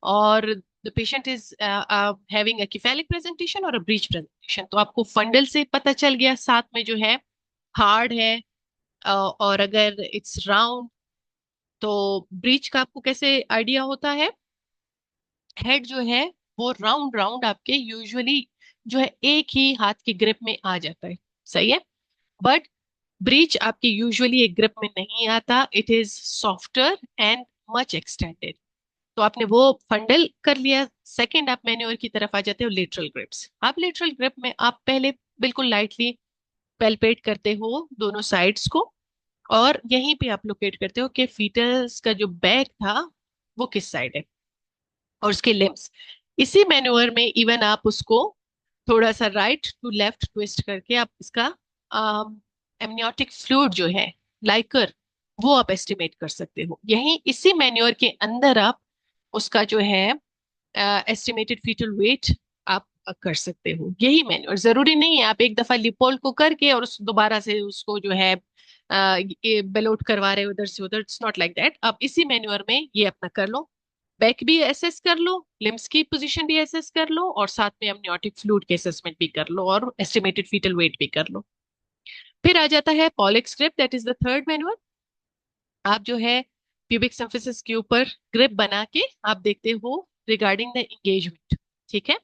और the patient is having a cephalic presentation और अ ब्रीच प्रेजेंटेशन। तो आपको फंडल से पता चल गया, साथ में जो है हार्ड है, और अगर इट्स राउंड तो ब्रीच का आपको कैसे आइडिया होता है। हेड जो है वो राउंड राउंड आपके यूजुअली जो है एक ही हाथ की ग्रिप में आ जाता है, सही है। बट ब्रीच आपकी यूजुअली एक ग्रिप में नहीं आता, it is softer and much extended. तो आपने वो फंडल कर लिया। सेकंड आप मैन्योर की तरफ आ जाते हो, लेटरल ग्रिप्स। आप लेटरल ग्रिप में आप पहले बिल्कुल लाइटली पेल्पेट करते हो दोनों साइड्स को, और यहीं पे आप लोकेट करते हो कि फीटस का जो बैक था वो किस साइड है, और उसके लिम्स। इसी मैन्योर में इवन आप उसको थोड़ा सा राइट टू लेफ्ट ट्विस्ट करके आप इसका एमनियोटिक फ्लूइड जो है, लाइकर, वो आप एस्टिमेट कर सकते हो। यही इसी मैन्योर के अंदर आप उसका जो है एस्टिमेटेड फीटल वेट आप कर सकते हो। यही मैन्योर, जरूरी नहीं है आप एक दफा लिपोल को करके और उस दोबारा से उसको जो है ये बेलोट करवा रहे हो इधर से उधर। It's not like that. आप इसी मैन्योर में ये अपना कर लो, बैक भी एसेस कर लो, लिम्स की पोजीशन भी एसेस कर लो, और साथ में amniotic फ्लूइड के असेसमेंट भी कर लो, और एस्टिमेटेड फीटल वेट भी कर लो। फिर आ जाता है Pawlik's grip, that is the third manual. आप जो है प्यूबिक सिम्फिसिस के ऊपर ग्रिप बना के आप देखते हो रिगार्डिंग द एंगेजमेंट। ठीक है,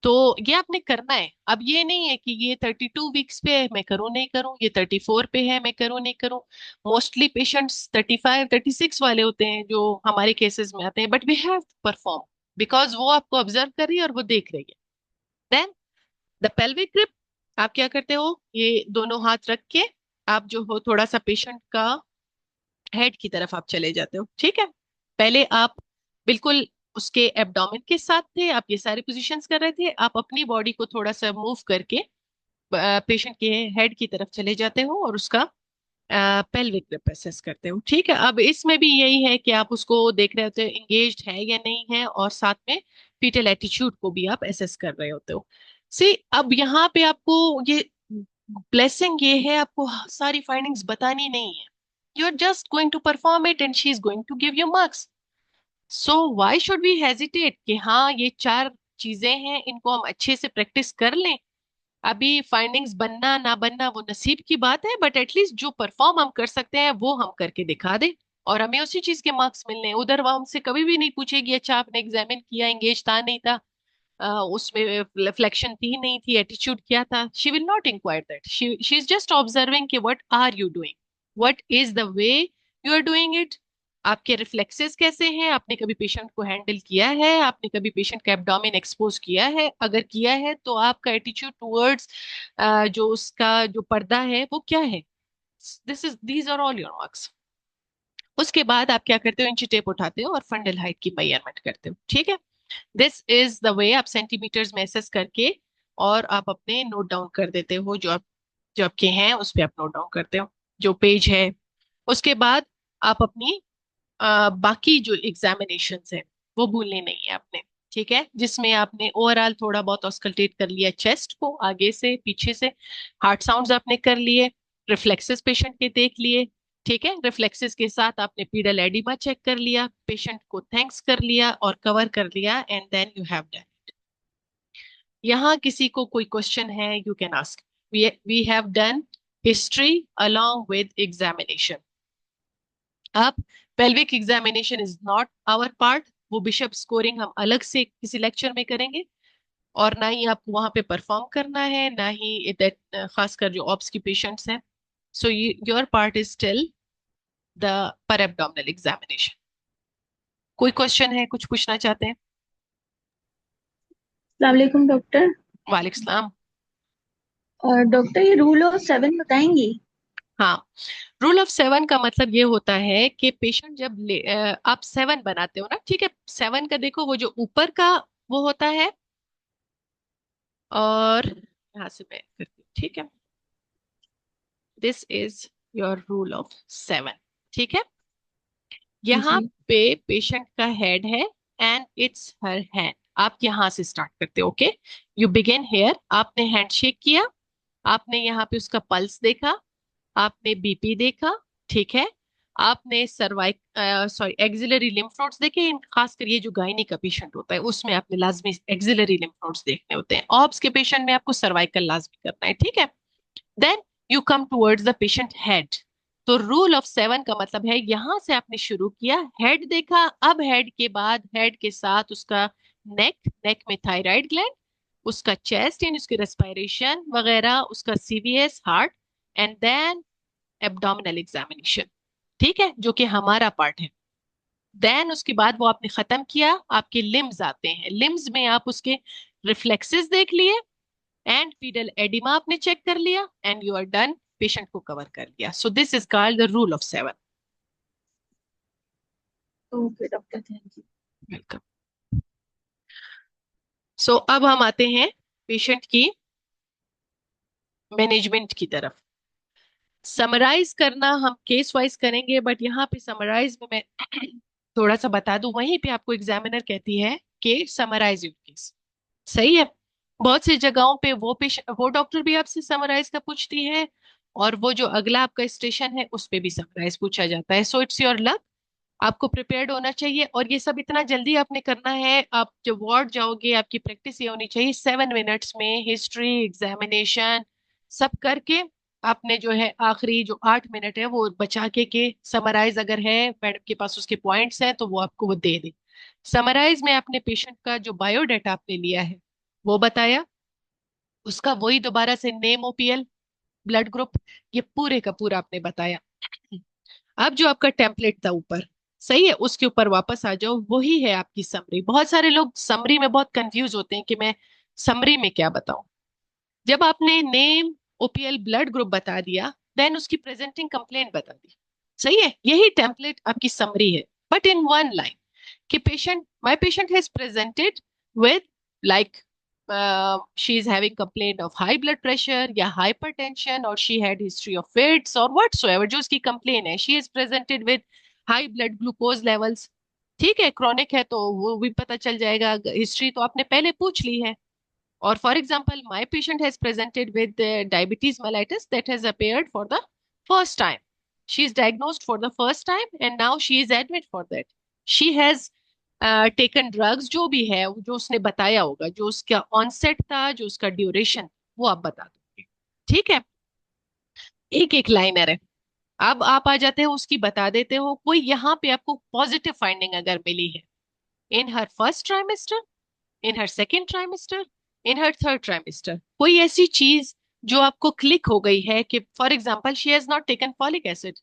तो ये आपने करना है। अब ये नहीं है कि ये 32 वीक्स पे है मैं करूं नहीं करूं, ये 34 पे है मैं करूं नहीं करूं। मोस्टली पेशेंट्स 35 36 वाले होते हैं जो हमारे केसेस में आते हैं, but we have perform because वो आपको ऑब्जर्व कर रही है और वो देख रही है। देन द पेल्विक ग्रिप, आप क्या करते हो, ये दोनों हाथ रख के आप जो हो थोड़ा सा पेशेंट का हेड की तरफ आप चले जाते हो। ठीक है, पहले आप बिल्कुल उसके एब्डोमेन के साथ थे, आप ये सारी पोजीशंस कर रहे थे, आप अपनी बॉडी को थोड़ा सा मूव करके पेशेंट के हेड की तरफ चले जाते हो और उसका पेल्विक ग्रिप असेस करते हो। ठीक है, अब इसमें भी यही है कि आप उसको देख रहे होते हो एंगेज्ड है या नहीं है, और साथ में फीटल एटीट्यूड को भी आप असेस कर रहे होते हो। सी अब यहाँ पे आपको ये ब्लेसिंग ये है, आपको सारी फाइंडिंग्स बतानी नहीं है, you are just going to perform it and she is going to give you marks. So why should we hesitate कि हाँ ये चार चीजें हैं, इनको हम अच्छे से प्रैक्टिस कर लें। अभी फाइंडिंग्स बनना ना बनना वो नसीब की बात है, बट एटलीस्ट जो परफॉर्म हम कर सकते हैं वो हम करके दिखा दें और हमें उसी चीज के मार्क्स मिलने हैं। उधर वो हमसे कभी भी नहीं पूछेगी अच्छा आपने एग्जामिन किया, एंगेज था नहीं था, उसमें फ्लेक्शन थी नहीं थी, एटीट्यूड क्या था। She will not enquire that, she is just observing कि what are you doing, what is the way you are doing it, आपके रिफ्लेक्सेस कैसे हैं, आपने कभी पेशेंट को हैंडल किया है, आपने कभी पेशेंट का एब्डोमेन एक्सपोज किया है, अगर किया है तो आपका एटीट्यूड टुवर्ड्स जो उसका जो पर्दा है वो क्या है। These are all your marks. उसके बाद आप क्या करते हो, इंची टेप उठाते हो और फंडल हाइट की मेजरमेंट करते हो। ठीक है, दिस इज द वे, आप सेंटीमीटर्स में एसेस करके और आप अपने नोट डाउन कर देते हो, जो आपके हैं उस पे आप नोट डाउन करते हो जो पेज है। उसके बाद आप अपनी बाकी जो एग्जामिनेशन है वो भूलने नहीं है आपने। ठीक है, जिसमें आपने ओवरऑल थोड़ा बहुत ऑस्कल्टेट कर लिया चेस्ट को आगे से पीछे से, हार्ट साउंड्स आपने कर लिए, रिफ्लेक्सेस पेशेंट के देख लिए। ठीक है, रिफ्लेक्सेस के साथ आपने पीडल एडिमा चेक कर लिया, पेशेंट को थैंक्स कर लिया और कवर कर लिया, and then you have done. यहाँ किसी को कोई क्वेश्चन है you can ask. We have done history along with examination. अब pelvic examination is not our part, वो बिशप स्कोरिंग हम अलग से किसी लेक्चर में करेंगे, और ना ही आपको वहां पे परफॉर्म करना है, ना ही खासकर जो ऑप्स की पेशेंट्स हैं। So your part is still the पर एब्डोमिनल एग्जामिनेशन। कोई क्वेश्चन है, कुछ पूछना चाहते हैं? अस्सलाम वालेकुम डॉक्टर। वालेकुम सलाम। और डॉक्टर ये रूल ऑफ 7 बताएंगी? हाँ, रूल ऑफ 7 का मतलब ये होता है कि पेशेंट जब आप 7 बनाते हो ना, ठीक है, 7 का देखो वो जो ऊपर का वो होता है, और यहाँ से मैं करती हूँ। ठीक है, this is your rule of 7। ठीक है, यहाँ जी। पे पेशेंट का हेड है एंड इट्स हर हैंड। आप यहाँ से स्टार्ट करते हो। ओके, यू बिगिन हेयर, आपने हैंड शेक किया, आपने यहाँ पे उसका पल्स देखा, आपने बीपी देखा। ठीक है, आपने सर्वाइक सॉरी एक्सिलरी लिम्फ नोड्स देखे, खासकर ये जो गायनी का पेशेंट होता है उसमें आपने लाजमी एक्सिलरी लिम्फ नोड्स देखने होते हैं, ऑब्स के पेशेंट में आपको सर्वाइकल लाजमी करना है। ठीक है, then you come towards the patient head. तो रूल ऑफ 7 का मतलब है यहां से आपने शुरू किया, हेड देखा, अब हेड के बाद हेड के साथ उसका नेक, नेक में थायराइड ग्लैंड, उसका चेस्ट यानी उसकी रेस्पिरेशन वगैरह, उसका CVS heart, and then abdominal examination. ठीक है, जो कि हमारा पार्ट है। देन उसके बाद वो आपने खत्म किया, आपके लिम्स आते हैं, लिम्स में आप उसके रिफ्लेक्सेस देख लिए एंड फीडल एडिमा आपने चेक कर लिया, and you are done, patient को कवर कर लिया। So this is called the rule of 7। Okay doctor, thank you. Welcome. So अब हम आते हैं पेशेंट की मैनेजमेंट की तरफ। समराइज करना हम केस वाइज करेंगे, बट यहाँ पे समराइज में मैं थोड़ा सा बता दूं, वहीं पे आपको एग्जामिनर कहती है कि समराइज योर केस। सही है, बहुत सी जगहों पे वो डॉक्टर भी आपसे समराइज का पूछती है, और वो जो अगला आपका स्टेशन है उस पे भी समराइज पूछा जाता है। सो इट्स योर लक, आपको प्रिपेयर्ड होना चाहिए, और ये सब इतना जल्दी आपने करना है। आप जब वार्ड जाओगे आपकी प्रैक्टिस ये होनी चाहिए 7 मिनट्स में हिस्ट्री एग्जामिनेशन सब करके आपने जो है आखिरी जो 8 मिनट है वो बचा के समराइज अगर है मैडम के पास उसके पॉइंट्स हैं तो वो आपको वो दे दे। समराइज में आपने पेशेंट का जो बायोडाटा आपने लिया है वो बताया, उसका वही दोबारा से नेम, ओपीएल, ब्लड ग्रुप, ये पूरे का पूरा आपने बताया। अब जो आपका टेम्पलेट था ऊपर, सही है, उसके ऊपर वापस आ जाओ, वही है आपकी समरी। बहुत सारे लोग समरी में बहुत कंफ्यूज होते हैं कि मैं समरी में क्या बताऊं। जब आपने नेम, ओपीएल, ब्लड ग्रुप बता दिया, देन उसकी प्रेजेंटिंग कंप्लेंट बता दी, सही है, यही टेम्पलेट आपकी समरी है। बट इन वन लाइन कि patient, my patient has presented with like she is having complaint of high blood pressure या hypertension, or she had history of fits or whatsoever, जो उसकी complaint है, she is presented with high blood glucose levels। ठीक है, chronic है तो वो भी पता चल जाएगा, हिस्ट्री तो आपने पहले पूछ ली है। और for example my patient has presented with diabetes mellitus that has appeared for the first time, she is diagnosed for the first time and now she is admitted for that, she has taken drugs, जो भी है जो उसने बताया होगा, जो उसका ऑनसेट था, जो उसका ड्यूरेशन, वो आप बता दोगे। ठीक है, एक एक लाइनर है। अब आप आ जाते हो उसकी बता देते हो कोई यहाँ पे आपको पॉजिटिव फाइंडिंग अगर मिली है इन हर फर्स्ट ट्राइमेस्टर, इन हर सेकेंड ट्राइमेस्टर, इन हर थर्ड ट्राइमेस्टर, कोई ऐसी चीज जो आपको क्लिक हो गई है कि for example she has not taken folic acid,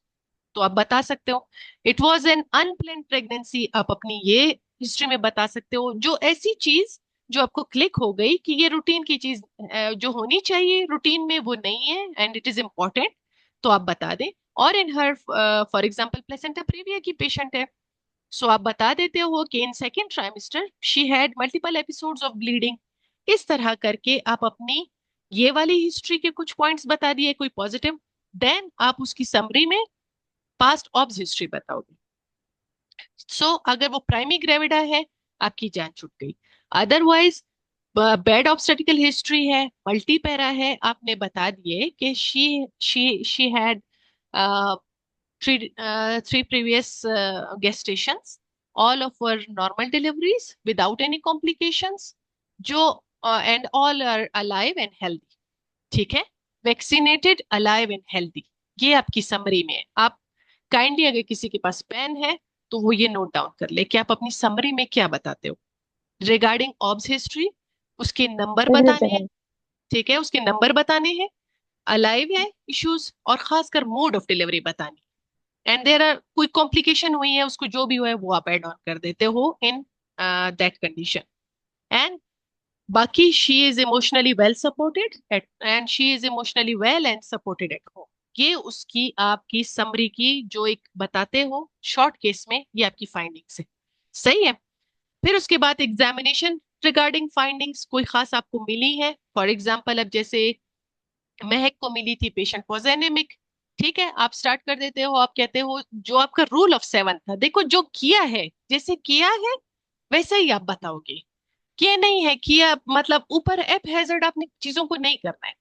तो आप बता सकते हो। It was an unplanned pregnancy, आप अपनी ये हिस्ट्री में बता सकते हो। जो ऐसी चीज जो आपको क्लिक हो गई कि ये रूटीन की चीज जो होनी चाहिए रूटीन में वो नहीं है एंड इट इज इम्पोर्टेंट, तो आप बता दें। और in her for example placenta praevia की पेशेंट है, सो आप बता देते हो कि in second trimester she had multiple episodes of bleeding. इस तरह करके आप अपनी ये वाली हिस्ट्री के कुछ पॉइंट्स बता दिए, कोई पॉजिटिव, देन आप उसकी समरी में पास्ट ऑब्स हिस्ट्री बताओगे। सो अगर वो प्राइमी ग्रेविडा है, आपकी जान छूट गई। अदरवाइज बैड ऑब्स्टेटिकल हिस्ट्री है, मल्टीपैरा है, आपने बता दिए कि she had three previous gestations, all of were normal deliveries without any complications, जो and all are alive and healthy। ठीक है, वैक्सीनेटेड, अलाइव एंड हेल्दी, ये आपकी समरी में है। आप काइंडली अगर किसी के पास पेन है तो वो ये नोट डाउन कर ले कि आप अपनी समरी में क्या बताते हो रिगार्डिंग ऑब्स हिस्ट्री, उसके नंबर बताने हैं। ठीक है, उसके नंबर बताने हैं, अलाइव है इश्यूज, और खासकर मोड ऑफ डिलीवरी बतानी, एंड देर आर कोई कॉम्प्लिकेशन हुई है, उसको जो भी हुआ है वो आप एड ऑन कर देते हो इन दैट कंडीशन। एंड बाकी she is emotionally well supported and she is emotionally well and supported at home. ये उसकी आपकी समरी की जो एक बताते हो शॉर्ट केस में, ये आपकी फाइंडिंग्स है, सही है। फिर उसके बाद एग्जामिनेशन रिगार्डिंग फाइंडिंग्स कोई खास आपको मिली है, फॉर एग्जाम्पल अब जैसे महक को मिली थी, पेशेंट वॉज एनेमिक। ठीक है, आप स्टार्ट कर देते हो, आप कहते हो जो आपका रूल ऑफ 7 था, देखो जो किया है, जैसे किया है वैसे ही आप बताओगे, किया नहीं है किया मतलब ऊपर एप हैजर्ड आपने चीजों को नहीं करना है।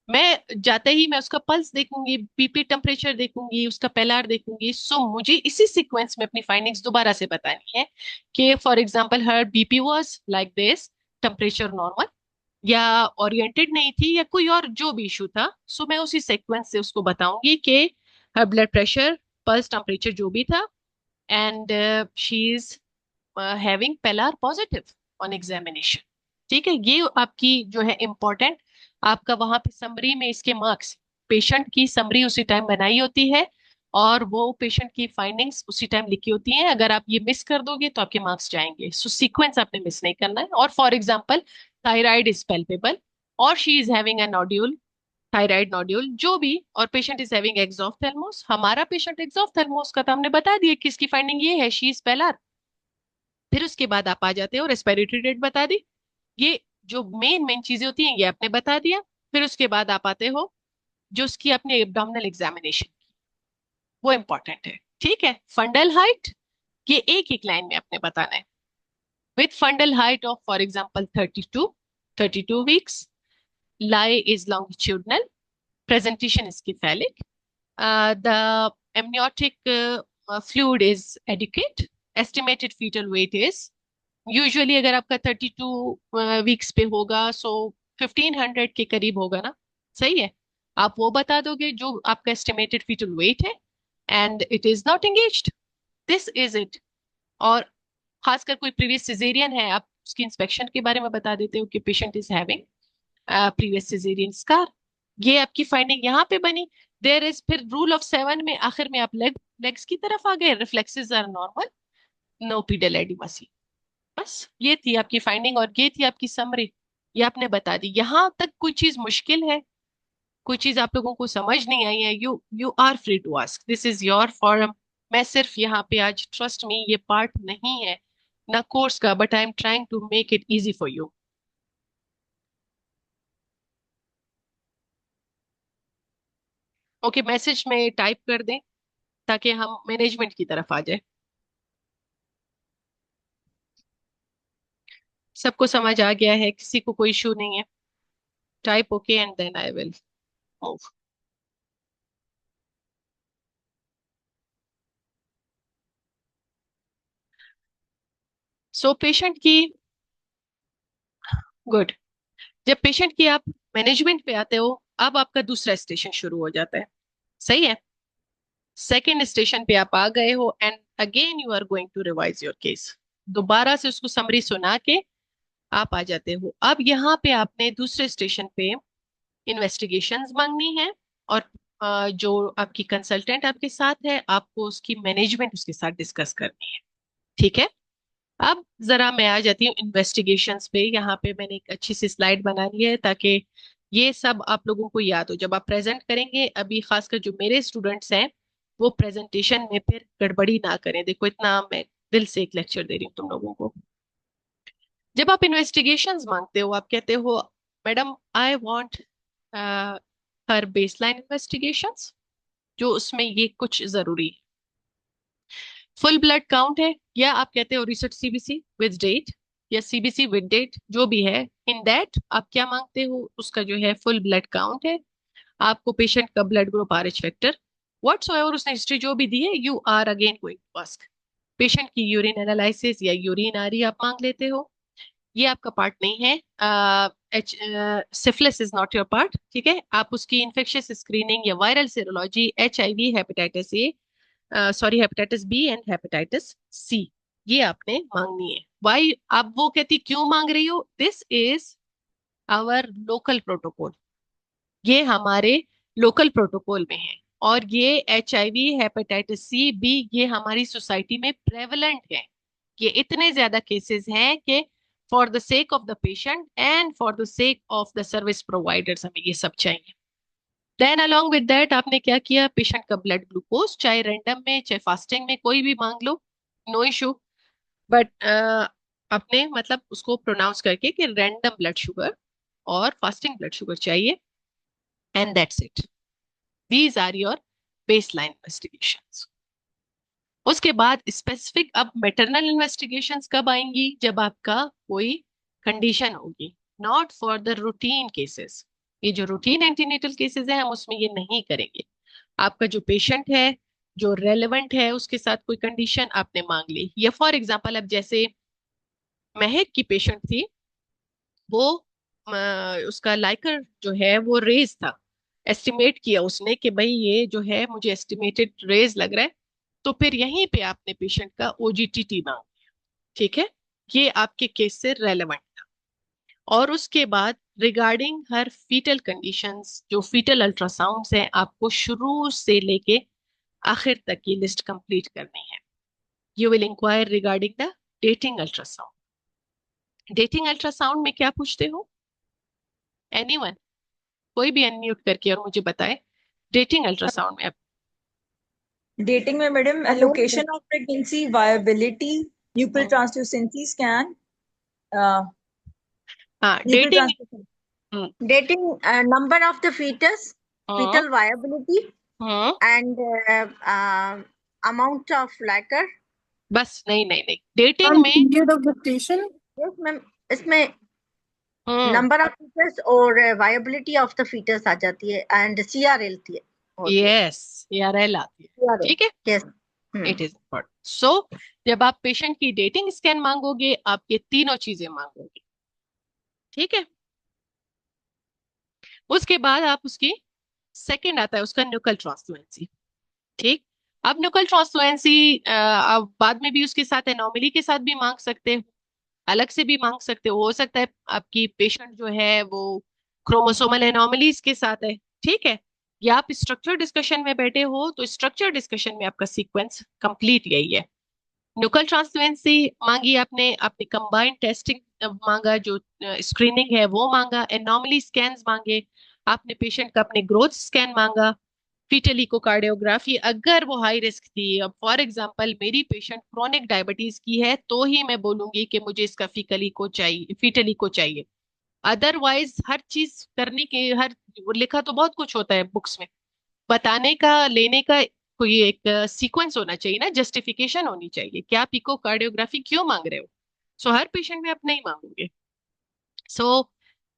मैं जाते ही मैं उसका पल्स देखूंगी, बीपी टेम्परेचर देखूंगी, उसका पेलार देखूंगी, सो मुझे इसी सीक्वेंस में अपनी फाइंडिंग्स दोबारा से बतानी है कि for example her BP was like this, temperature normal, या ओरिएंटेड नहीं थी, या कोई और जो भी इशू था, सो मैं उसी सीक्वेंस से उसको बताऊंगी कि हर ब्लड प्रेशर, पल्स, टेम्परेचर जो भी था, and she is having pillar positive on examination. ठीक है, ये आपकी जो है इम्पोर्टेंट, आपका वहां पे समरी में इसके मार्क्स, पेशेंट की समरी उसी टाइम बनाई होती है और वो पेशेंट की फाइंडिंग्स उसी टाइम लिखी होती हैं। अगर आप ये मिस कर दोगे तो आपके मार्क्स जाएंगे, सो सीक्वेंस आपने मिस नहीं करना है। और for example thyroid is palpable और she is having a nodule, thyroid nodule जो भी, और पेशेंट इज हैविंग एक्सॉफ्थेल्मोस, हमारा पेशेंट एक्सॉफ्थेल्मोस का तो हमने बता दिया किसकी फाइंडिंग ये है, शी इज पेलार। फिर उसके बाद आप आ जाते हो रेस्पिरेटरी रेट बता दी, ये जो मेन मेन चीजें होती हैं ये आपने बता दिया। फिर उसके बाद आप आते हो जो उसकी अपने एब्डोमिनल एग्जामिनेशन, वो इंपॉर्टेंट है। ठीक है, फंडल हाइट, ये एक एक लाइन में आपने बताना है, with fundal height of for example 32 weeks, lie is longitudinal, presentation is cephalic, the amniotic fluid is adequate, estimated fetal weight is usually अगर आपका 32 वीक्स पे होगा सो 1500 के करीब होगा ना, सही है। आप वो बता दोगे जो आपका एस्टिमेटेड फीटल वेट है, and it is not engaged, this is it. और खासकर कोई प्रीवियस सिजेरियन है, आप उसकी इंस्पेक्शन के बारे में बता देते हो कि patient is having previous caesarean scar. ये आपकी फाइंडिंग यहाँ पे बनी। देयर इज फिर रूल ऑफ 7 में आखिर में आप लेग्स की तरफ आ गए, reflexes are normal, no pedal edema. बस ये थी आपकी फाइंडिंग और ये थी आपकी समरी, ये आपने बता दी। यहाँ तक कोई चीज मुश्किल है, कोई चीज आप लोगों को समझ नहीं आई है, you you are free to ask, this is your forum. मैं सिर्फ यहाँ पे आज, ट्रस्ट मी, ये पार्ट नहीं है ना कोर्स का, but I am trying to make it easy for you. Okay, message में टाइप कर दें ताकि हम मैनेजमेंट की तरफ आ जाए। सबको समझ आ गया है, किसी को कोई इशू नहीं है? Type okay and then I will move. So patient की, गुड। जब पेशेंट की आप मैनेजमेंट पे आते हो, अब आपका दूसरा स्टेशन शुरू हो जाता है, सही है? सेकेंड स्टेशन पे आप आ गए हो and again you are going to revise your case. दोबारा से उसको समरी सुना के आप आ जाते हो। अब यहाँ पे आपने दूसरे स्टेशन पे इन्वेस्टिगेशंस मांगनी है, और जो आपकी कंसल्टेंट आपके साथ है, आपको उसकी मैनेजमेंट उसके साथ डिस्कस करनी है, ठीक है? अब जरा मैं आ जाती हूँ इन्वेस्टिगेशंस पे। यहाँ पे मैंने एक अच्छी सी स्लाइड बना ली है ताकि ये सब आप लोगों को याद हो जब आप प्रेजेंट करेंगे। अभी खासकर जो मेरे स्टूडेंट्स हैं, वो प्रेजेंटेशन में फिर गड़बड़ी ना करें। देखो, इतना मैं दिल से एक लेक्चर दे रही हूँ तुम लोगों को। जब आप इन्वेस्टिगेशंस मांगते हो, आप कहते हो madam I want her baseline investigations, जो उसमें ये कुछ जरूरी है। फुल ब्लड काउंट है, या आप कहते हो रिसर्च सीबीसी विद डेट, या सीबीसी विद डेट, जो भी है। इन दैट आप क्या मांगते हो, उसका जो है फुल ब्लड काउंट है। आपको पेशेंट का blood group, Rh factor, whatsoever उसने हिस्ट्री जो भी दी है, you are again going to ask. Patient की यूरिन एनालिसिस या यूरिन आ रही आप मांग लेते हो, ये आपका पार्ट नहीं है। Syphilis is not your part, ठीक है? आप उसकी इन्फेक्शियस स्क्रीनिंग या viral serology, HIV, hepatitis A, sorry hepatitis B and hepatitis C, ये आपने मांगनी है। वाई आप वो कहती क्यों मांग रही हो, this is our local protocol, ये हमारे लोकल प्रोटोकॉल में है। और ये HIV, हेपेटाइटिस सी, बी, ये हमारी सोसाइटी में प्रेवलेंट है। ये इतने ज्यादा केसेस हैं कि for the sake of the patient and for the sake of the service providers हमें ये सब चाहिए। देन अलोंग विद दैट आपने क्या किया, पेशेंट का ब्लड ग्लूकोज, चाहे रैंडम में चाहे फास्टिंग में कोई भी मांग लो, नो इशू। बट आपने मतलब उसको प्रोनाउंस करके कि रैंडम ब्लड शुगर और फास्टिंग ब्लड शुगर चाहिए, and that's it. These are your baseline investigations. उसके बाद स्पेसिफिक अब मैटरनल इन्वेस्टिगेशंस कब आएंगी, जब आपका कोई कंडीशन होगी, not for the routine cases. ये जो रूटीन एंटीनेटल केसेस हैं, हम उसमें ये नहीं करेंगे। आपका जो पेशेंट है, जो रेलेवेंट है, उसके साथ कोई कंडीशन आपने मांग ली, या फॉर एग्जांपल अब जैसे महक की पेशेंट थी, वो उसका लाइकर जो है वो रेज था, एस्टिमेट किया उसने कि भाई ये जो है मुझे एस्टिमेटेड रेज लग रहा है, तो फिर यहीं पे आपने पेशेंट का OGTT मांग, ठीक है? ये आपके केस से रेलेवेंट था। और उसके बाद रिगार्डिंग हर फीटल कंडीशंस, जो फीटल अल्ट्रासाउंड्स हैं, आपको शुरू से लेके आखिर तक की लिस्ट कंप्लीट करनी है। You will inquire regarding the dating ultrasound. Dating ultrasound में क्या पूछते हो? एनीवन, कोई भी अनम्यूट करके और मुझे बताए, डेटिंग अल्ट्रासाउंड में आप। डेटिंग में madam location of pregnancy, viability, nuclear translucency scan, हाँ, nuclear dating. Translucency, dating number of the fetus, hmm. fetal viability, hmm. and amount of lacquer. बस नहीं नहीं नहीं, डेटिंग And में period of gestation. Yes, ma'am. इसमें हम्म, नंबर ऑफ फीटस और वायबिलिटी ऑफ द फीटस आ जाती है, एंड CRL थी होती है, यस, CRL आती है, CRL. ठीक है? Yes. It is important. So जब आप पेशेंट की डेटिंग स्कैन मांगोगे, आप ये तीनों चीजें मांगोगे, ठीक है? उसके बाद आप उसकी सेकंड आता है उसका न्यूकल ट्रांसफ्लुएंसी। ठीक। अब न्यूकल ट्रांसफ्लुएंसी आप बाद में भी उसके साथ एनोमली के साथ भी मांग सकते हो, अलग से भी मांग सकते हो सकता है आपकी पेशेंट जो है वो क्रोमोसोमल एनोमलीज के साथ है। ठीक है। या आप स्ट्रक्चर डिस्कशन में बैठे हो तो स्ट्रक्चर डिस्कशन में आपका सीक्वेंस कंप्लीट यही है। न्यूकल ट्रांसफ्लुएंसी मांगी आपने, आपने कंबाइंड टेस्टिंग मांगा, जो स्क्रीनिंग है वो मांगा, एनोमली स्कैन्स मांगे, आपने पेशेंट का अपने ग्रोथ स्कैन मांगा, फीटल इकोकार्डियोग्राफी अगर वो हाई रिस्क थी। अब फॉर एग्जांपल मेरी पेशेंट क्रोनिक डायबिटीज की है तो ही मैं बोलूंगी कि मुझे इसका फीकल इको चाहिए, फीटल इको चाहिए। अदरवाइज हर चीज करने के हर लिखा तो बहुत कुछ होता है बुक्स में, बताने का लेने का कोई एक सीक्वेंस होना चाहिए ना, जस्टिफिकेशन होनी चाहिए कि आप इकोकार्डियोग्राफी क्यों मांग रहे हो। सो हर पेशेंट में आप नहीं मांगोगे। सो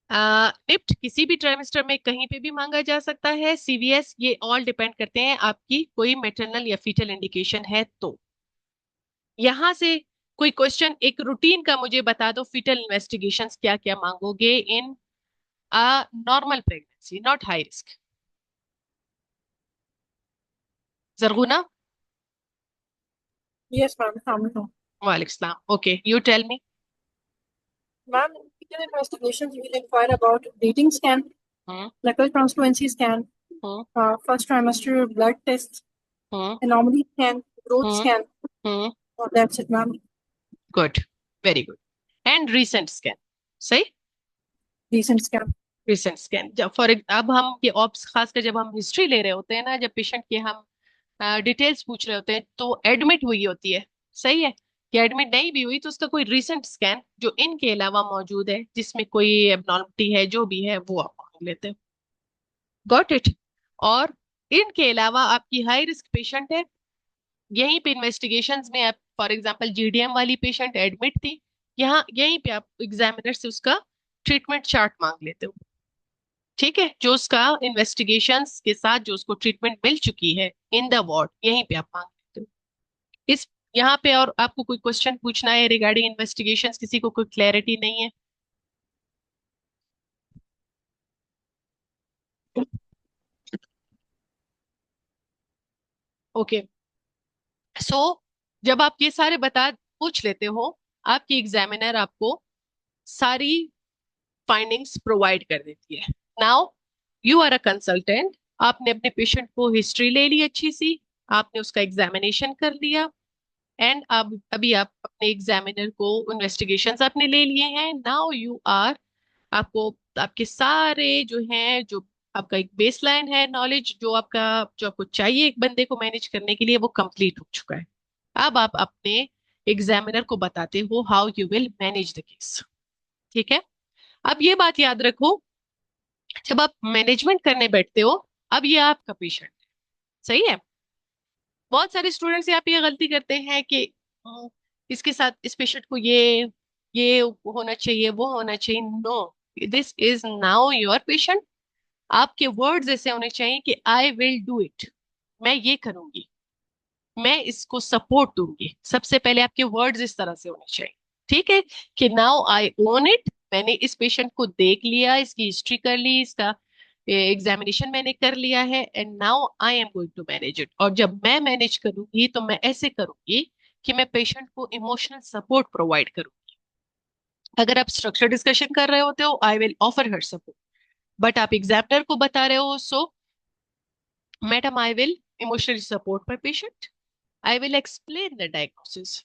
निफ्ट किसी भी ट्राइमेस्टर में कहीं पे भी मांगा जा सकता है, सीवीएस ये ऑल डिपेंड करते हैं आपकी कोई मेटरनल या फीटल इंडिकेशन है तो। यहां से कोई क्वेश्चन एक रूटीन का मुझे बता दो, फीटल इन्वेस्टिगेशंस क्या क्या मांगोगे in a normal pregnancy not high risk. जरगुना। Yes, ma'am. वालेकुम सलाम। Okay you tell me. Ma'am, in fetal investigations, we will inquire about bleeding scan, hmm. knuckle transfluency scan, hmm. first trimester blood tests, hmm. anomaly scan, growth hmm. scan. Hmm. That's it, ma'am. Good, very good. And recent scan. सही। Recent scan. रिसेंट स्कैन जब अब हम ये ऑप्स खासकर जब हम हिस्ट्री ले रहे होते हैं ना, जब पेशेंट की हम डिटेल्स पूछ रहे होते हैं तो एडमिट हुई होती है, सही है, कि एडमिट नहीं भी हुई तो उसका कोई रिसेंट स्कैन जो इनके अलावा मौजूद है जिसमें कोई एबनॉर्मलिटी है जो भी है वो आप मांग लेते हो। Got it. और इनके अलावा आपकी हाई रिस्क पेशेंट है, यहीं पे इन्वेस्टिगेशंस में आप फॉर एग्जांपल जीडीएम वाली पेशेंट एडमिट थी, यहाँ यहीं पे आप एग्जामिनर से उसका ट्रीटमेंट चार्ट मांग लेते हो। ठीक है, जो उसका इन्वेस्टिगेशंस के साथ जो उसको ट्रीटमेंट मिल चुकी है इन द वार्ड यहीं पे आप मांग लेते हो। इस यहाँ पे और आपको कोई क्वेश्चन पूछना है रिगार्डिंग इन्वेस्टिगेशंस, किसी को कोई क्लैरिटी नहीं है? ओके। सो जब आप ये सारे बता पूछ लेते हो, आपकी एग्जामिनर आपको सारी फाइंडिंग्स प्रोवाइड कर देती है। Now you are a consultant, आपने अपने पेशेंट को हिस्ट्री ले ली अच्छी सी, आपने उसका एग्जामिनेशन कर लिया, एंड अब अभी आप अपने एग्जामिनर को इन्वेस्टिगेशंस आपने ले लिए हैं। नाउ यू आर, आपको आपके सारे जो हैं जो आपका एक बेसलाइन है नॉलेज जो आपका जो आपको चाहिए एक बंदे को मैनेज करने के लिए वो कंप्लीट हो चुका है। अब आप अपने एग्जामिनर को बताते हो how you will manage the case. ठीक है। अब ये बात याद रखो, जब आप मैनेजमेंट करने बैठते हो, अब ये आपका पेशेंट है, सही है। बहुत सारे स्टूडेंट्स यहाँ पे ये गलती करते हैं कि इसके साथ इस पेशेंट को ये होना चाहिए वो होना चाहिए। No, this is now your patient. आपके वर्ड्स ऐसे होने चाहिए कि आई विल डू इट, मैं ये करूंगी, मैं इसको सपोर्ट दूंगी। सबसे पहले आपके वर्ड्स इस तरह से होने चाहिए। ठीक है, कि नाउ आई ओन इट, मैंने इस पेशेंट को देख लिया, इसकी हिस्ट्री कर ली, इसका एग्जामिनेशन मैंने कर लिया है, and now I am going to manage it. और जब मैं मैनेज करूंगी तो मैं ऐसे करूंगी कि मैं पेशेंट को इमोशनल सपोर्ट प्रोवाइड करूंगी। अगर आप स्ट्रक्चर डिस्कशन कर रहे होते हो, I will offer her support, but आप एग्जामिनर को बता रहे हो, सो madam I will emotionally support my patient, I will explain the diagnosis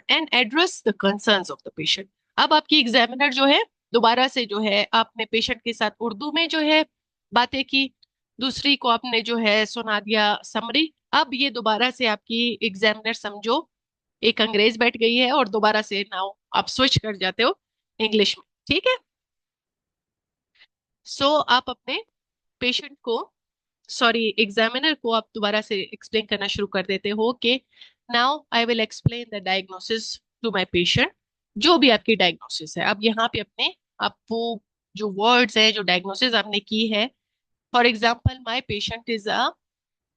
and address the concerns of the patient. अब आपकी एग्जामिनर जो है दोबारा से जो है आपने पेशेंट के साथ उर्दू में जो है बातें की, दूसरी को आपने जो है सुना दिया समरी। अब ये दोबारा से आपकी एग्जामिनर समझो एक अंग्रेज बैठ गई है और दोबारा से नाउ आप स्विच कर जाते हो इंग्लिश में। ठीक है। सो आप अपने पेशेंट को, सॉरी एग्जामिनर को आप दोबारा से एक्सप्लेन करना शुरू कर देते हो कि now I will explain the diagnosis to my patient, जो भी आपकी डायग्नोसिस है। अब यहाँ पे अपने आप वो जो वर्ड्स है जो डायग्नोसिस आपने की है, for example my patient is a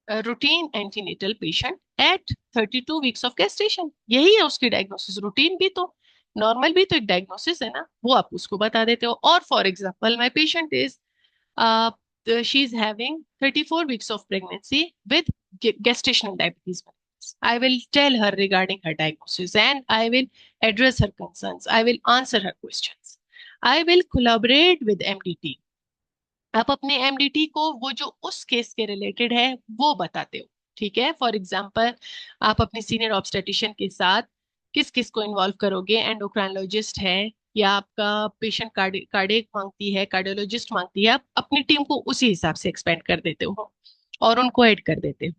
routine antenatal patient at 32 weeks of gestation, यही है उसकी डायग्नोसिस। रूटीन भी तो नॉर्मल भी तो एक डायग्नोसिस है ना, वो आप उसको बता देते हो। और for example my patient is she is having 34 weeks of pregnancy with gestational diabetes mellitus. I will tell her regarding her diagnosis and I will address her concerns. I will answer her questions. I will collaborate with MDT. आप अपने एमडीटी को वो जो उस केस के रिलेटेड है वो बताते हो, ठीक है। फॉर एग्जांपल, आप अपने सीनियर ऑब्स्टेटिशियन के साथ किस किस को इन्वॉल्व करोगे, एंडोक्राइनोलॉजिस्ट है या आपका पेशेंट कार्डियक मांगती है, कार्डियोलॉजिस्ट मांगती है, आप अपनी टीम को उसी हिसाब से एक्सपेंड कर देते हो और उनको ऐड कर देते हो।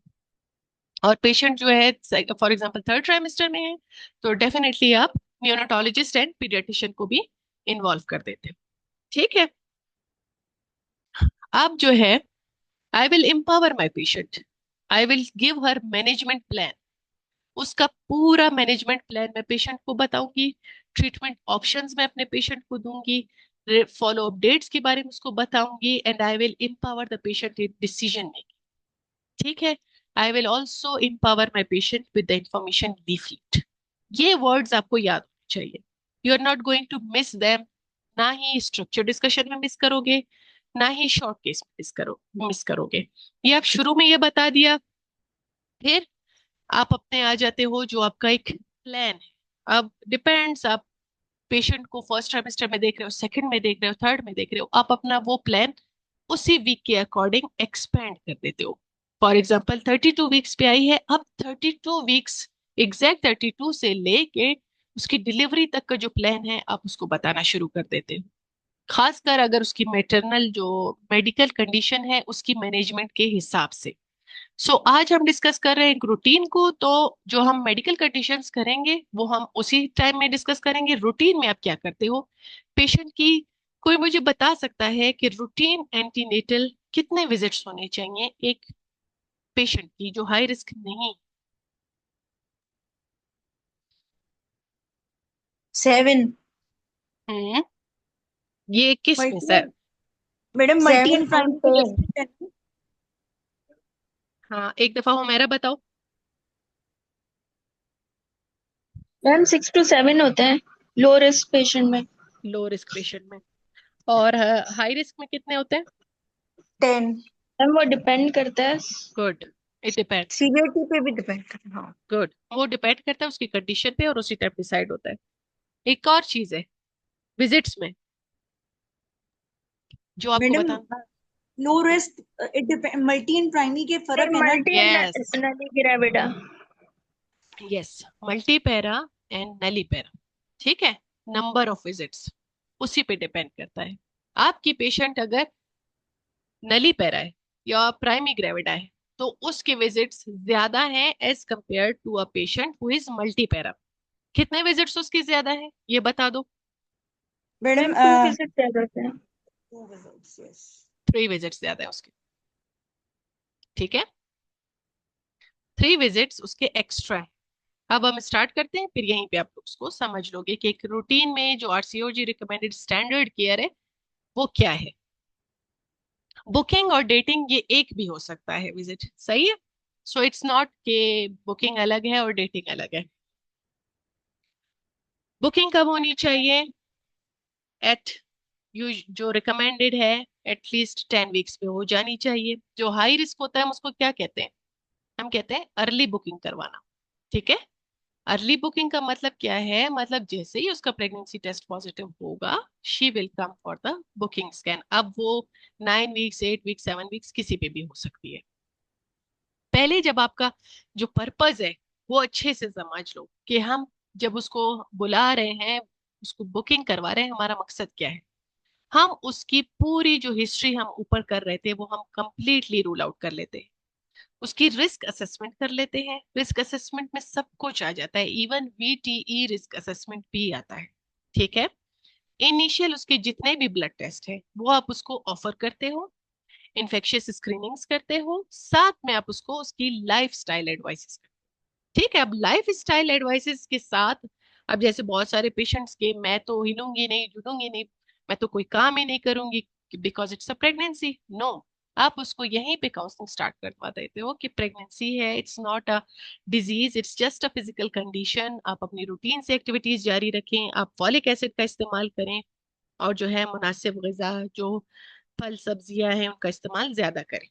और पेशेंट जो है फॉर एग्जांपल थर्ड ट्राइमेस्टर में है तो डेफिनेटली आप न्यूरोनोटोलॉजिस्ट एंड पीडियाट्रिशियन को भी इन्वॉल्व कर देते हो, ठीक है। आप जो है I will empower my patient, I will give her management plan. उसका पूरा मैनेजमेंट प्लान मैं पेशेंट को बताऊंगी, ट्रीटमेंट ऑप्शंस मैं अपने पेशेंट को दूंगी, फॉलो अप डेट्स के बारे में उसको बताऊंगी and I will empower the patient in decision making, ठीक है। I will also empower my patient with the information leaflet. ये वर्ड्स आपको याद होने चाहिए, you are not going to miss them. ना ही स्ट्रक्चर डिस्कशन में मिस करोगे, ना ही शॉर्ट केस में मिस करोगे। ये आप शुरू में ये बता दिया, फिर आप अपने आ जाते हो जो आपका एक प्लान है। अब डिपेंड्स, आप पेशेंट को फर्स्ट ट्राइमेस्टर में देख रहे हो, सेकंड में देख रहे हो, थर्ड में देख रहे हो, आप अपना वो प्लान उसी वीक के अकॉर्डिंग एक्सपेंड कर देते हो। फॉर एग्जाम्पल 32 वीक्स पे आई है, अब 32 वीक्स एग्जैक्ट 32 से लेके उसकी डिलीवरी तक का जो प्लान है आप उसको बताना शुरू कर देते हो, खासकर अगर उसकी मैटरनल जो मेडिकल कंडीशन है उसकी मैनेजमेंट के हिसाब से। आज हम डिस्कस कर रहे हैं एक रूटीन को, तो जो हम मेडिकल कंडीशंस करेंगे वो हम उसी टाइम में डिस्कस करेंगे। रूटीन में आप क्या करते हो पेशेंट की, कोई मुझे बता सकता है कि रूटीन एंटीनेटल कितने विजिट्स होने चाहिए एक पेशेंट की जो हाई रिस्क नहीं? 7। ये किस में sir? Madam multi and 7 and primary 10। हाँ, एक दफा हुमैरा बताओ। मैम 6 to 7 होते हैं लो रिस्क पेशेंट में। लो रिस्क पेशेंट में। और हाई रिस्क में कितने होते हैं? 10। मैम वो डिपेंड करता है। Good, it depends. सीवियरिटी पे भी डिपेंड करता है। हाँ। गुड, वो डिपेंड करता है उसकी कंडीशन पे और उसी टाइम डिसाइड होता है। एक और चीज है विजिट्स में जो आपको मैडम बताना। Low risk multi and primary के फर्क है ना? Multi Yes. नली ग्रेविडा। यस, मल्टीपैरा एंड नलीपैरा, ठीक है। नंबर ऑफ विजिट्स उसी पे डिपेंड करता है। आपकी पेशेंट अगर नलीपैरा है या प्राइमी ग्रेविडा है तो उसके विजिट्स ज्यादा हैं as compared to a patient who is multipara. कितने विजिट्स उसके ज्यादा हैं ये बता दो। मैडम 2 विजिट ज्यादा होते हैं। 2 विजिट्स, यस। 3 विजिट्स ज्यादा है उसके, ठीक है। 3 विजिट्स उसके एक्स्ट्रा है। अब हम स्टार्ट करते हैं, फिर यहीं पे आप लोग उसको समझ लोगे कि एक रूटीन में जो आरसीओजी रिकमेंडेड स्टैंडर्ड केयर है वो क्या है। बुकिंग और डेटिंग ये एक भी हो सकता है विजिट, सही है। सो इट्स नॉट के बुकिंग अलग है और डेटिंग अलग है। बुकिंग कब होनी चाहिए? एट यू जो रिकमेंडेड है एटलीस्ट 10 वीक्स पे हो जानी चाहिए। जो हाई रिस्क होता है हम उसको क्या कहते हैं? हम कहते हैं अर्ली बुकिंग करवाना, ठीक है। अर्ली बुकिंग का मतलब क्या है? मतलब जैसे ही उसका प्रेगनेंसी टेस्ट पॉजिटिव होगा she will come for the booking scan. अब वो 9 वीक्स, 8 वीक्स, 7 वीक्स किसी पे भी हो सकती है। पहले जब आपका जो पर्पज है वो अच्छे से समझ लो कि हम जब उसको बुला रहे हैं, उसको बुकिंग करवा रहे हैं, हमारा मकसद क्या है। हम उसकी पूरी जो हिस्ट्री हम ऊपर कर रहे थे वो हम कंप्लीटली रूल आउट कर लेते हैं। उसकी रिस्क असेसमेंट कर लेते हैं। रिस्क असेसमेंट में सब कुछ आ जाता है, इवन वीटीई रिस्क असेसमेंट भी आता है, ठीक है। इनिशियल उसके जितने भी ब्लड टेस्ट है वो आप उसको ऑफर करते हो, इन्फेक्शियस स्क्रीनिंग्स करते हो, साथ में आप उसको उसकी लाइफ स्टाइल एडवाइसेस करते हो, ठीक है। अब लाइफ स्टाइल एडवाइसेस के साथ, अब जैसे बहुत सारे पेशेंट्स के मैं तो हिलूंगी नहीं, जुलूंगी नहीं, मैं तो कोई काम ही नहीं करूंगी because it's a pregnancy. No, आप उसको यहीं पे काउंसलिंग स्टार्ट करवा देते हो कि प्रेगनेंसी है, it's not a disease, it's just a physical condition. आप अपनी रूटीन से एक्टिविटीज जारी रखें, आप फॉलिक एसिड का इस्तेमाल करें और जो है मुनासिब ग़िज़ा जो फल सब्जियां हैं उनका इस्तेमाल ज्यादा करें।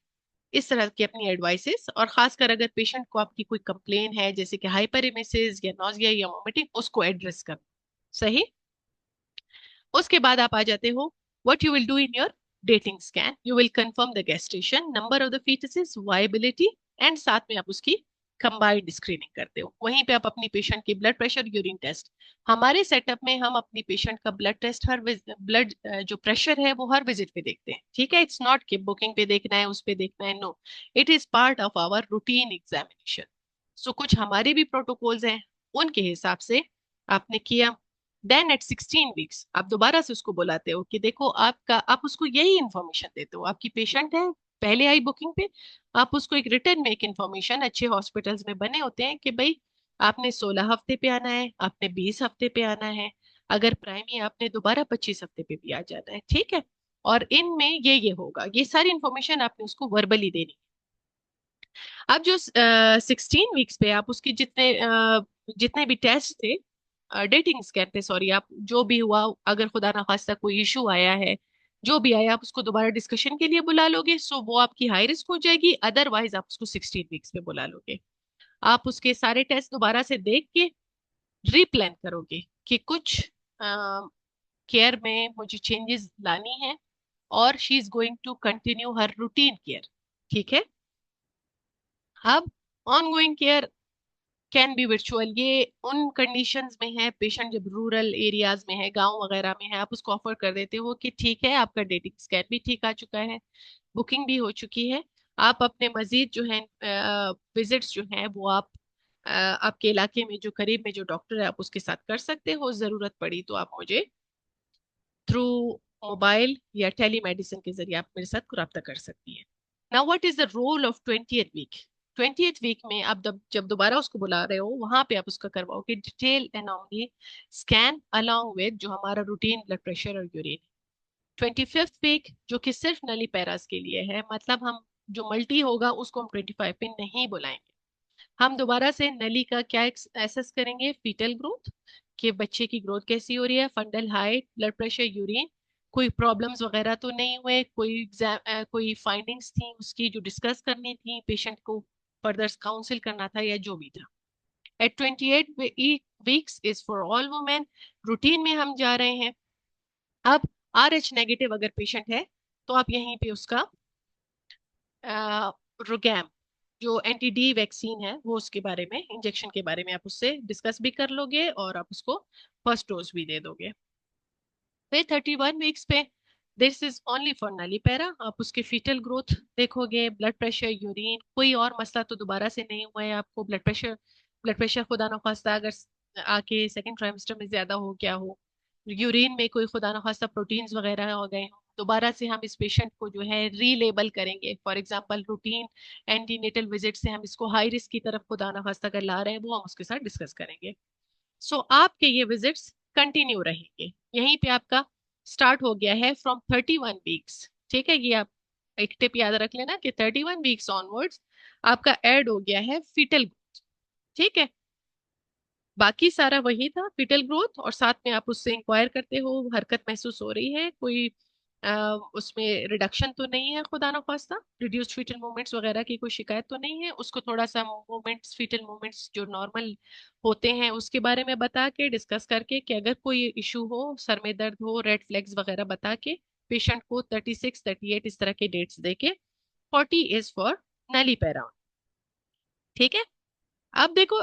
इस तरह की अपनी एडवाइसेस, और खासकर अगर पेशेंट को आपकी कोई कंप्लेन है जैसे कि हाइपरेमेसिस या नॉजिया या वोमिटिंग, उसको एड्रेस करो। सही। उसके बाद आप आ जाते हो, what you will do in your dating scan, you will confirm the gestation, number of the fetuses, viability, and साथ में आप उसकी कंबाइंड स्क्रीनिंग करते हो। वहीं पे आप अपनी पेशेंट की ब्लड प्रेशर, यूरिन टेस्ट, हमारे सेटअप में हम अपनी पेशेंट का ब्लड टेस्ट हर ब्लड जो प्रेशर है वो हर विजिट पे देखते हैं। ठीक है, इट्स नॉट कि बुकिंग पे देखना है, उस पे देखना है, no, it is part of our routine examination. So कुछ हमारे भी प्रोटोकॉल्स हैं, उनके हिसाब से आपने किया। देन एट 16 वीक्स आप दोबारा से उसको बुलाते हो कि देखो आपका, आप उसको यही इंफॉर्मेशन देते हो, आपकी पेशेंट है, पहले आई बुकिंग पे, आप उसको एक रिटर्न में एक इंफॉर्मेशन, अच्छे हॉस्पिटल्स में बने होते हैं कि भाई आपने 16 हफ्ते पे आना है, आपने 20 हफ्ते पे आना है, अगर प्राइमरी आपने दोबारा 25 हफ्ते पे भी आ जाना है। ठीक है, और इनमें ये होगा, ये सारी इंफॉर्मेशन आपने उसको वर्बली देनी। अब जो 16 वीक्स पे आप उसके जितने भी टेस्ट थे डेटिंग स्कैन पे, सॉरी, आप जो भी हुआ, अगर खुदा ना खास्ता कोई इशू आया है, जो भी आया, आप उसको दोबारा डिस्कशन के लिए बुला लोगे, सो वो आपकी हाई रिस्क हो जाएगी। अदरवाइज आप उसको 16 वीक्स पे बुला लोगे। आप उसके सारे टेस्ट दोबारा से देख के रीप्लान करोगे कि कुछ केयर में मुझे चेंजेस लानी है, और she is going to continue her routine care. ठीक है। अब ongoing care can be virtual, ये उन कंडीशंस में है, पेशेंट जब रूरल एरियाज में है, गांव वगैरह में है, आप उसको ऑफर कर देते हो कि ठीक है आपका डेटिंग स्कैन भी ठीक आ चुका है, बुकिंग भी हो चुकी है, आप अपने मजीद जो है विजिट्स जो हैं वो आप आपके इलाके में जो करीब में जो डॉक्टर है आप उसके साथ कर सकते हो, जरूरत पड़ी तो आप मुझे थ्रू मोबाइल या टेलीमेडिसिन के जरिए आप मेरे साथ रब्ता कर सकती है। Now what is the role of 20th week. 20th week में आप जब दोबारा उसको बुला रहे हो, वहां पे आप उसका करवाओगे detail anomaly scan along with जो हमारा रूटीन ब्लड प्रेशर और यूरिन। 25th वीक जो कि सिर्फ नली पैरास के लिए है, मतलब हम जो मल्टी होगा उसको हम 25 पे नहीं बुलाएंगे। हम दोबारा से नली का क्या एसेस करेंगे, फीटल ग्रोथ, कि बच्चे की ग्रोथ कैसी हो रही है, fundal height, blood pressure, urine, कोई प्रॉब्लम्स वगैरह तो नहीं हुए, कोई फाइंडिंग्स थी उसकी जो डिस्कस करनी थी, पेशेंट को फर्दर काउंसिल करना था या जो भी था। At 28 weeks is for all women, routine में हम जा रहे हैं। अब RH नेगेटिव अगर पेशेंट है तो आप यहीं पे उसका रुगैम जो एंटी डी वैक्सीन है वो उसके बारे में, इंजेक्शन के बारे में आप उससे डिस्कस भी कर लोगे और आप उसको फर्स्ट डोज भी दे दोगे। फिर 31 वीक्स पे दिस इज ओनली फॉर नली पैरा, आप उसके फीटल ग्रोथ देखोगे, ब्लड प्रेशर, यूरिन, कोई और मसला तो दोबारा से नहीं हुआ है आपको, ब्लड प्रेशर खुदा न खास्ता अगर आके सेकेंड ट्राइमेस्टर में ज्यादा हो गया हो, यूरिन में कोई खुदा न खास्ता प्रोटीन्स वगैरह हो गए हो, दोबारा से हम इस पेशेंट को जो है रीलेबल करेंगे। For example routine antenatal visit से हम इसको हाई रिस्क की तरफ खुदा न खास्ता अगर ला रहे हैं, वो हम उसके साथ डिस्कस करेंगे। सो आपके ये विजिट्स कंटिन्यू रहेंगे। यहीं पे आपका स्टार्ट हो गया है फ्रॉम 31 वीक्स। ठीक है, ये आप एक टिप याद रख लेना कि 31 वीक्स ऑनवर्ड्स आपका ऐड हो गया है फीटल ग्रोथ। ठीक है, बाकी सारा वही था, फीटल ग्रोथ, और साथ में आप उससे इंक्वायर करते हो हरकत महसूस हो रही है, कोई उसमें रिडक्शन तो नहीं है, खुदा ना खास्ता रिड्यूस्ड फीटल मूवमेंट्स वगैरह की कोई शिकायत तो नहीं है, उसको थोड़ा सा मूवमेंट्स, फीटल मूवमेंट्स जो नॉर्मल होते हैं उसके बारे में बता के, डिस्कस करके कि अगर कोई इशू हो, सर में दर्द हो, रेड फ्लैग्स वगैरह बता के पेशेंट को 36, 38 इस तरह के डेट्स दे के 40 इज फॉर नली पैरा। ठीक है। अब देखो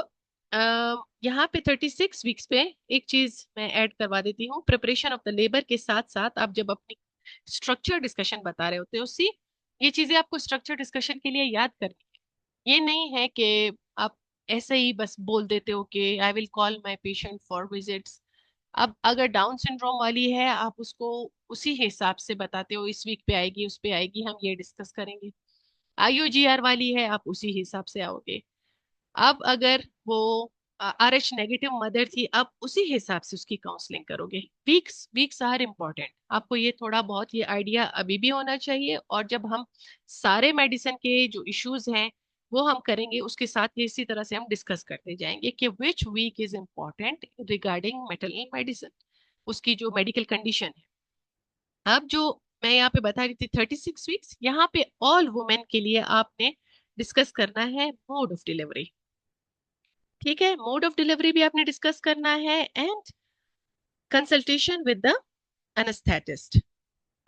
यहाँ पे 36 वीक्स पे एक चीज मैं ऐड करवा देती हूँ, प्रिपरेशन ऑफ द लेबर के साथ साथ आप जब अपनी स्ट्रक्चर डिस्कशन बता रहे होते हो, सी ये चीजें आपको स्ट्रक्चर डिस्कशन के लिए याद करनी है। ये नहीं है कि आप ऐसे ही बस बोल देते हो कि I will call my patient for visits. अब अगर डाउन सिंड्रोम वाली है आप उसको उसी हिसाब से बताते हो, इस वीक पे आएगी, उस पे आएगी, हम ये डिस्कस करेंगे। IUGR वाली है आप उसी हिसाब से आओगे। अब अगर वो RH नेगेटिव मदर थी, अब उसी हिसाब से उसकी काउंसलिंग करोगे। वीक्स वीक्स आर इम्पोर्टेंट, आपको ये थोड़ा बहुत ये आइडिया अभी भी होना चाहिए, और जब हम सारे मेडिसिन के जो इश्यूज हैं वो हम करेंगे, उसके साथ ये इसी तरह से हम डिस्कस करते जाएंगे कि which week is important regarding maternal medicine, उसकी जो मेडिकल कंडीशन है। अब जो मैं यहाँ पे बता रही थी 36 वीक्स, यहाँ पे ऑल वुमेन के लिए आपने डिस्कस करना है मोड ऑफ डिलीवरी। ठीक है, मोड ऑफ डिलीवरी भी आपने डिस्कस करना है and consultation with the anaesthetist.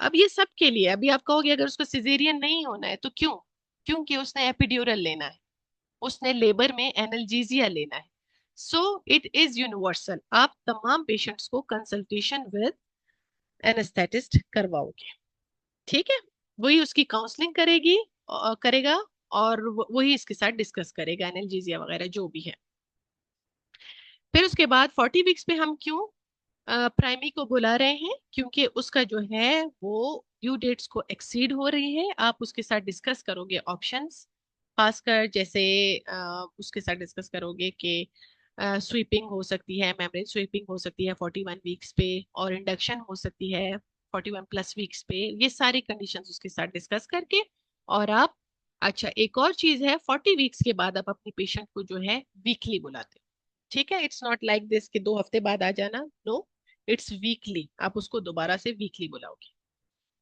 अब ये सब के लिए, अभी आप कहोगे अगर उसको सिजेरियन नहीं होना है तो क्यों? क्योंकि उसने एपिड्यूरल लेना है, उसने लेबर में एनाल्जेसिया लेना है। सो इट इज यूनिवर्सल, आप तमाम पेशेंट्स को कंसल्टेशन विद एनेस्थेटिस्ट करवाओगे। ठीक है, वही उसकी काउंसलिंग करेगा और वही इसके साथ डिस्कस करेगा एनाल्जेसिया वगैरह जो भी है। फिर उसके बाद 40 वीक्स पे हम क्यों प्राइमरी को बुला रहे हैं? क्योंकि उसका जो है वो ड्यू डेट्स को एक्सीड हो रही है। आप उसके साथ डिस्कस करोगे ऑप्शंस, खासकर जैसे उसके साथ डिस्कस करोगे कि स्वीपिंग हो सकती है, मेम्ब्रेन स्वीपिंग हो सकती है 41 वीक्स पे, और इंडक्शन हो सकती है 41+ वीक्स पे। ये सारी कंडीशंस उसके साथ डिस्कस करके और आप, अच्छा एक और चीज है, 40 वीक्स के बाद आप अपनी पेशेंट को जो है वीकली बुलाते हो। ठीक है, इट्स नॉट लाइक दिस कि 2 हफ्ते बाद आ जाना, नो, इट्स वीकली, आप उसको दोबारा से वीकली बुलाओगे।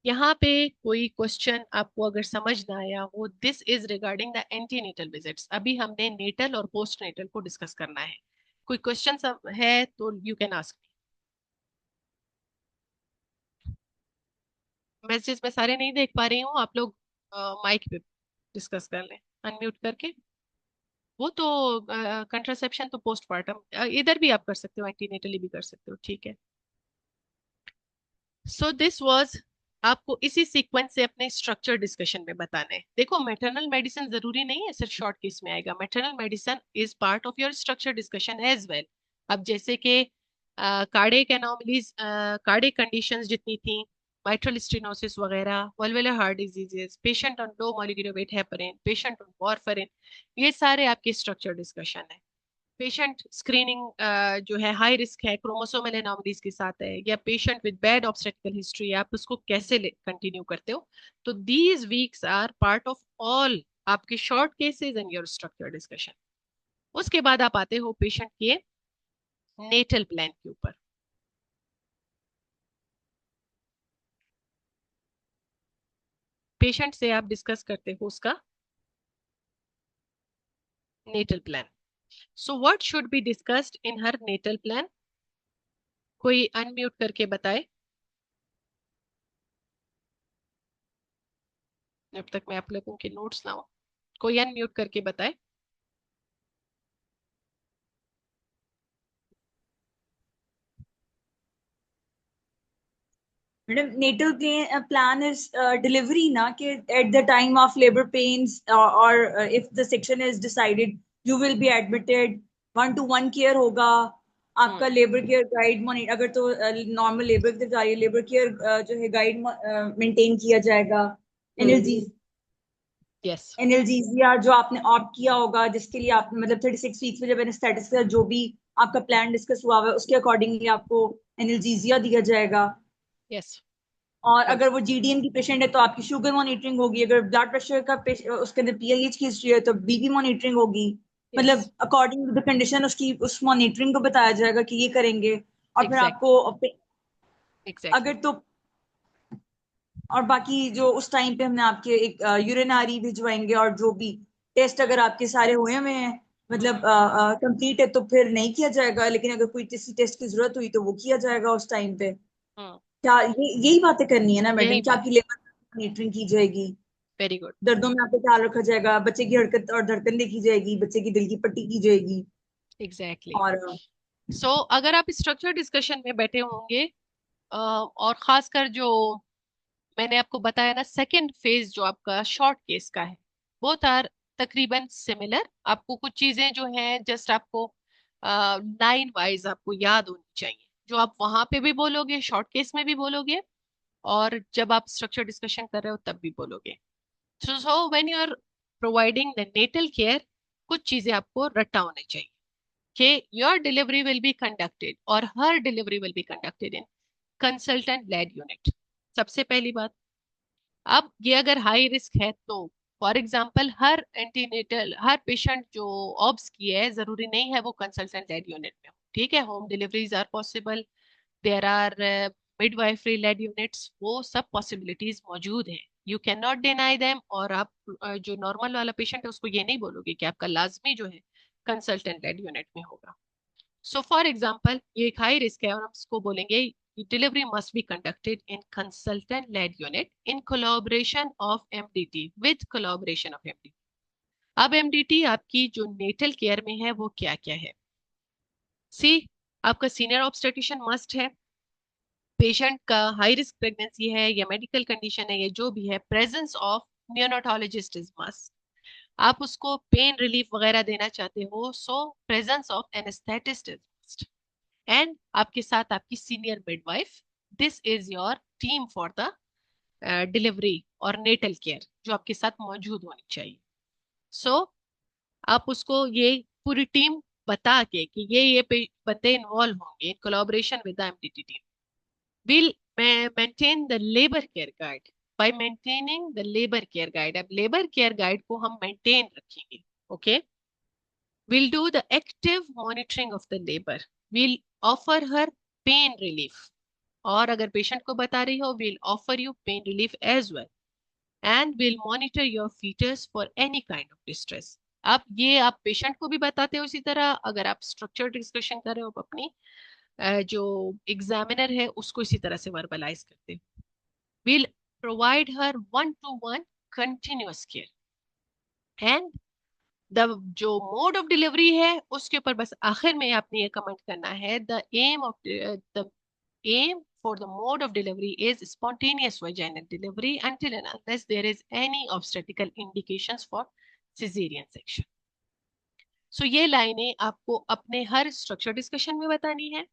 यहाँ पे कोई क्वेश्चन आपको अगर समझ ना आया हो, this is regarding the antenatal visits. अभी हमने नेटल और पोस्ट नेटल को डिस्कस करना है। कोई क्वेश्चन है तो you can ask me. Message मैं सारे नहीं देख पा रही हूँ, आप लोग माइक पे डिस्कस कर लें अनम्यूट करके। वो तो कंट्रासेप्शन तो पोस्टमार्टम इधर भी आप कर सकते हो, एंटीनेटली भी कर सकते हो। ठीक है, सो दिस वाज, आपको इसी सीक्वेंस से अपने स्ट्रक्चर डिस्कशन में बताना है। देखो, मैटरनल मेडिसिन जरूरी नहीं है सिर्फ शॉर्ट केस में आएगा, maternal medicine is part of your structure discussion as well. अब जैसे कि कार्डियक एनोमलीज, कार्डियक कंडीशंस जितनी थी, mitral stenosis वगैरह, valvular heart diseases, patient on low molecular weight heparin, patient on warfarin, ये सारे आपके स्ट्रक्चर डिस्कशन है। पेशेंट स्क्रीनिंग जो है हाई रिस्क है, क्रोमोसोमल एनोमलीज के साथ है, या patient with bad obstetrical history, आप उसको कैसे कंटिन्यू करते हो। तो these weeks are part of all आपके short cases and your structure discussion. उसके बाद आप आते हो पेशेंट के नेटल प्लान के ऊपर। पेशेंट से आप डिस्कस करते हो उसका natal plan. So what should be discussed in her natal plan? कोई अनम्यूट करके बताए जब तक मैं आप लोगों के नोट्स लाऊं। कोई अनम्यूट करके बताए। Madam, natal plan is delivery ना, कि at the time of labour pains और if the section is decided you will be admitted, 1-to-1 care होगा आपका। लेबर केयर गाइड अगर तो नॉर्मल लेबर की जा रही है, लेबर केयर जो है गाइड मेंटेन किया जाएगा। एनएलजी यस, एनएलजीजिया जो आपने ऑप्ट किया होगा, जिसके लिए आप मतलब 36 वीक्स में जब एनेस्थेटिस का जो भी आपका प्लान डिस्कस हुआ हुआ है उसके अकॉर्डिंगली आपको एनएलजीजिया दिया जाएगा। यस, और गुड, अगर वो जीडीएम की पेशेंट है तो आपकी शुगर मॉनिटरिंग होगी। अगर ब्लड प्रेशर का उसके अंदर पीएलएच की हिस्ट्री है तो बीपी मॉनिटरिंग होगी। यस, मतलब अकॉर्डिंग टू द कंडीशन उसकी उस मॉनिटरिंग को बताया जाएगा कि ये करेंगे। और फिर एग्जैक्टली, आपको एग्जैक्टली, अगर तो, और बाकी जो उस टाइम पे हमने आपके एक यूरिनरी भिजवाएंगे, और जो भी टेस्ट अगर आपके सारे हुए हुए हैं मतलब कंप्लीट है तो फिर नहीं किया जाएगा, लेकिन अगर कोई किसी टेस्ट की जरूरत हुई तो वो किया जाएगा उस टाइम पे। हम्म, क्या यही बातें करनी है ना यही मैडम? क्या बात, आपकी लेबर मॉनिटरिंग की जाएगी, वेरी गुड, दर्दों में आपका ख्याल रखा जाएगा, बच्चे की हरकत और धड़कन देखी जाएगी, बच्चे की दिल की पट्टी की जाएगी। एग्जैक्टली। और सो अगर आप स्ट्रक्चर डिस्कशन में बैठे होंगे, और खासकर जो मैंने आपको बताया ना सेकंड फेज जो आपका शॉर्ट केस का है, बोथ आर तकरीबन सिमिलर। आपको कुछ चीजें जो हैं जस्ट आपको लाइन वाइज आपको याद होनी चाहिए, जो आप वहां पे भी बोलोगे, शॉर्ट केस में भी बोलोगे, और जब आप स्ट्रक्चर डिस्कशन कर रहे हो तब भी बोलोगे। So when you are providing the natal care, कुछ चीजें आपको रट्टा होने चाहिए कि your delivery will be conducted, और हर delivery will be conducted in consultant led unit. सबसे पहली बात, अब ये अगर हाई रिस्क है तो for example her antenatal, her patient जो ऑब्स की है जरूरी नहीं है वो कंसल्टेंट लेड यूनिट में हो। ठीक है, home deliveries are possible, there are midwifery led units, वो सब पॉसिबिलिटीज मौजूद हैं, you can not deny them. और आप जो नॉर्मल वाला पेशेंट है उसको ये नहीं बोलोगे कि आपका लाजमी जो है कंसल्टेंट लेड यूनिट में होगा। सो फॉर एग्जाम्पल ये एक हाई रिस्क है और हम इसको बोलेंगे delivery must be conducted in consultant led unit in collaboration of MDT, with collaboration of MDT. अब एमडीटी आपकी जो नेटल केयर में है वो क्या क्या है? सी, आपका सीनियर ऑब्स्टेट्रिशियन मस्ट है, पेशेंट का हाई रिस्क प्रेगनेंसी है या मेडिकल कंडीशन है या जो भी है, presence of neonatologist is must. आप उसको पेन रिलीफ वगैरह देना चाहते हो, so presence of anaesthetist is must. And आपके साथ आपकी senior midwife, this is your team for the delivery और नेटल केयर जो आपके साथ मौजूद होनी चाहिए। सो आप उसको ये पूरी टीम बता के कि ये बंदे इन्वॉल्व होंगे in collaboration with the MDT team, will maintain the labor care guide। by maintaining the labor care guide, अब labor care guide को हम maintain रखेंगे, okay? will do the active monitoring of the labor, will offer her pain relief, और अगर पेशेंट को बता रही हो will offer you pain relief as well, and will monitor your fetus for any kind of distress। अब ये आप पेशेंट को भी बताते हो, इसी तरह अगर आप स्ट्रक्चर डिस्कशन कर रहे हो अपनी जो एग्जामिनर है उसको इसी तरह से वर्बलाइज करते हो। Will provide her 1-to-1 continuous care. And the जो मोड ऑफ डिलीवरी है उसके ऊपर बस आखिर में आपने ये कमेंट करना है, the aim for the mode of delivery is spontaneous vaginal delivery until and unless there is any obstetrical indications for cesarean section। सो ये लाइनें आपको अपने हर स्ट्रक्चर डिस्कशन में बतानी है।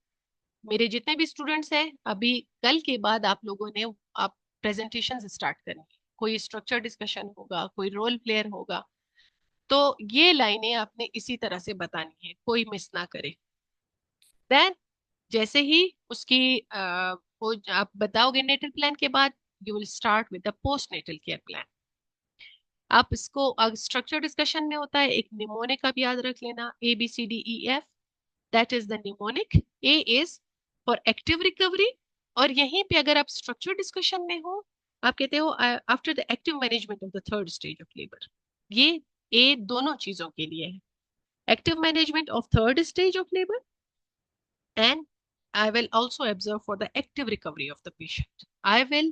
मेरे जितने भी स्टूडेंट्स हैं, अभी कल के बाद आप लोगों ने आप प्रेजेंटेशन स्टार्ट करनी है, कोई स्ट्रक्चर डिस्कशन होगा, कोई रोल प्लेयर होगा, तो ये लाइनें आपने इसी तरह से बतानी है, कोई मिस ना करे। देन जैसे ही उसकी वो आप बताओगे नेटल प्लान के बाद, you will start with the post natal care plan. आप इसको स्ट्रक्चर डिस्कशन में होता है, एक निमोनिक आप याद रख लेना, ABCDEF, that is the mnemonic. A is for active recovery, और यहीं पे अगर आप स्ट्रक्चर डिस्कशन में हो, आप कहते हो after the active management of the third stage of labour. ये A दोनों चीजों के लिए है, active management of third stage of labour, and I will also observe for the active recovery of the patient। I will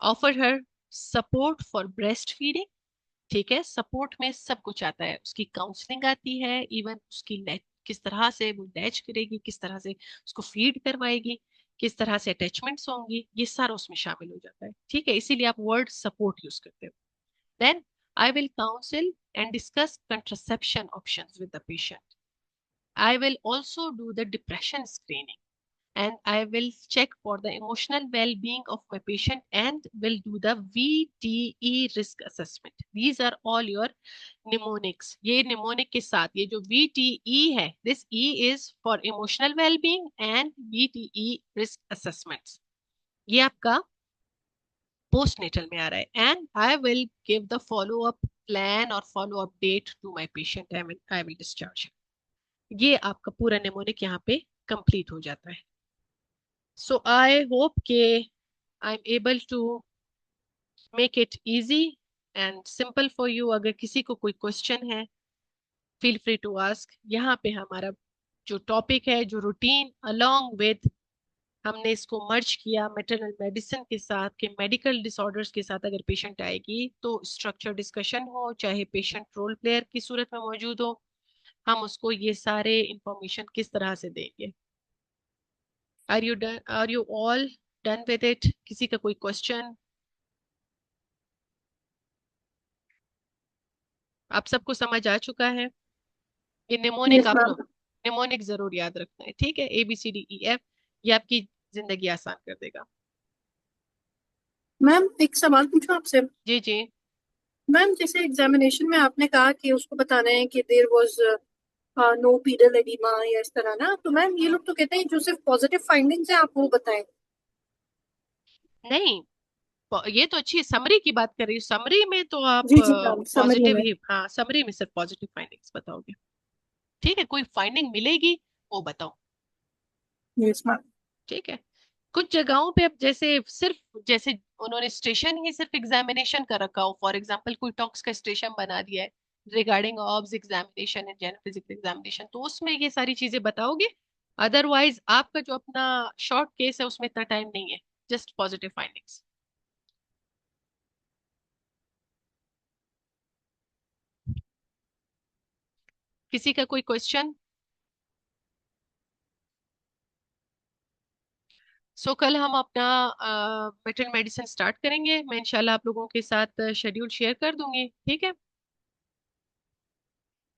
offer her support for breastfeeding। ठीक है, सपोर्ट में सब कुछ आता है, उसकी काउंसलिंग आती है, इवन उसकी किस तरह से वो लैच करेगी, किस तरह से उसको फीड करवाएगी, किस तरह से अटैचमेंट्स होंगी, ये सारा उसमें शामिल हो जाता है। ठीक है, इसीलिए आप वर्ड सपोर्ट यूज करते हो। Then I will counsel and discuss contraception options with the patient. I will also do the depression screening, and I will check for the emotional well-being of my patient and will do the VTE risk assessment। These are all your mnemonics। ये mnemonic के साथ ये जो VTE है, this E is for emotional well-being and VTE risk assessments, ये आपका postnatal में आ रहा है। And I will give the follow-up plan or follow-up date to my patient। I will discharge him। ये आपका पूरा निमोनिक यहाँ पे कंप्लीट हो जाता है। सो आई होप के I am able to make it easy and simple for you. अगर किसी को कोई क्वेश्चन है, फील फ्री टू आस्क। यहाँ पे हमारा जो टॉपिक है, जो रूटीन अलोंग विद हमने इसको मर्ज किया मैटरनल मेडिसिन के साथ, के मेडिकल डिसऑर्डर्स के साथ अगर पेशेंट आएगी तो स्ट्रक्चर डिस्कशन हो, चाहे पेशेंट रोल प्लेयर की सूरत में मौजूद हो, हम उसको ये सारे इंफॉर्मेशन किस तरह से देंगे। Are you all done with it? किसी का कोई क्वेश्चन? आप सबको समझ आ चुका है? ये निमोनिक आप लोग निमोनिक जरूर याद रखना है, ठीक है? ABCDEF, ये आपकी जिंदगी आसान कर देगा। मैम एक सवाल पूछूं आपसे? जी जी। मैम जैसे एग्जामिनेशन में आपने कहा कि उसको बताना है कि there was no pedal oedema या इस तरह ना, तो मैम ये लोग तो कहते हैं जो सिर्फ पॉजिटिव फाइंडिंग्स है आप वो बताएं। नहीं, ये तो अच्छी समरी की बात कर रही हूँ। समरी में तो आप जी जी मैम, समरी पॉजिटिव में। ही, हाँ समरी में सिर्फ पॉजिटिव फाइंडिंग्स बताओगे, ठीक है? कोई फाइंडिंग मिलेगी वो बताओ, यस मैम। ठीक है? कुछ जगहों पे अब जैसे सिर्फ जैसे उन्होंने स्टेशन ही सिर्फ एग्जामिनेशन का रखा हो, फॉर एग्जांपल कोई टॉक्स का स्टेशन बना दिया है regarding obs examination and general physics examination, तो उसमें ये सारी चीजें बताओगे। अदरवाइज आपका जो अपना शॉर्ट केस है उसमें इतना टाइम नहीं है, जस्ट पॉजिटिव फाइंडिंग्स। किसी का कोई क्वेश्चन? सो कल हम अपना वेटरनरी मेडिसिन स्टार्ट करेंगे, मैं इंशाल्लाह आप लोगों के साथ शेड्यूल शेयर कर दूंगी, ठीक है।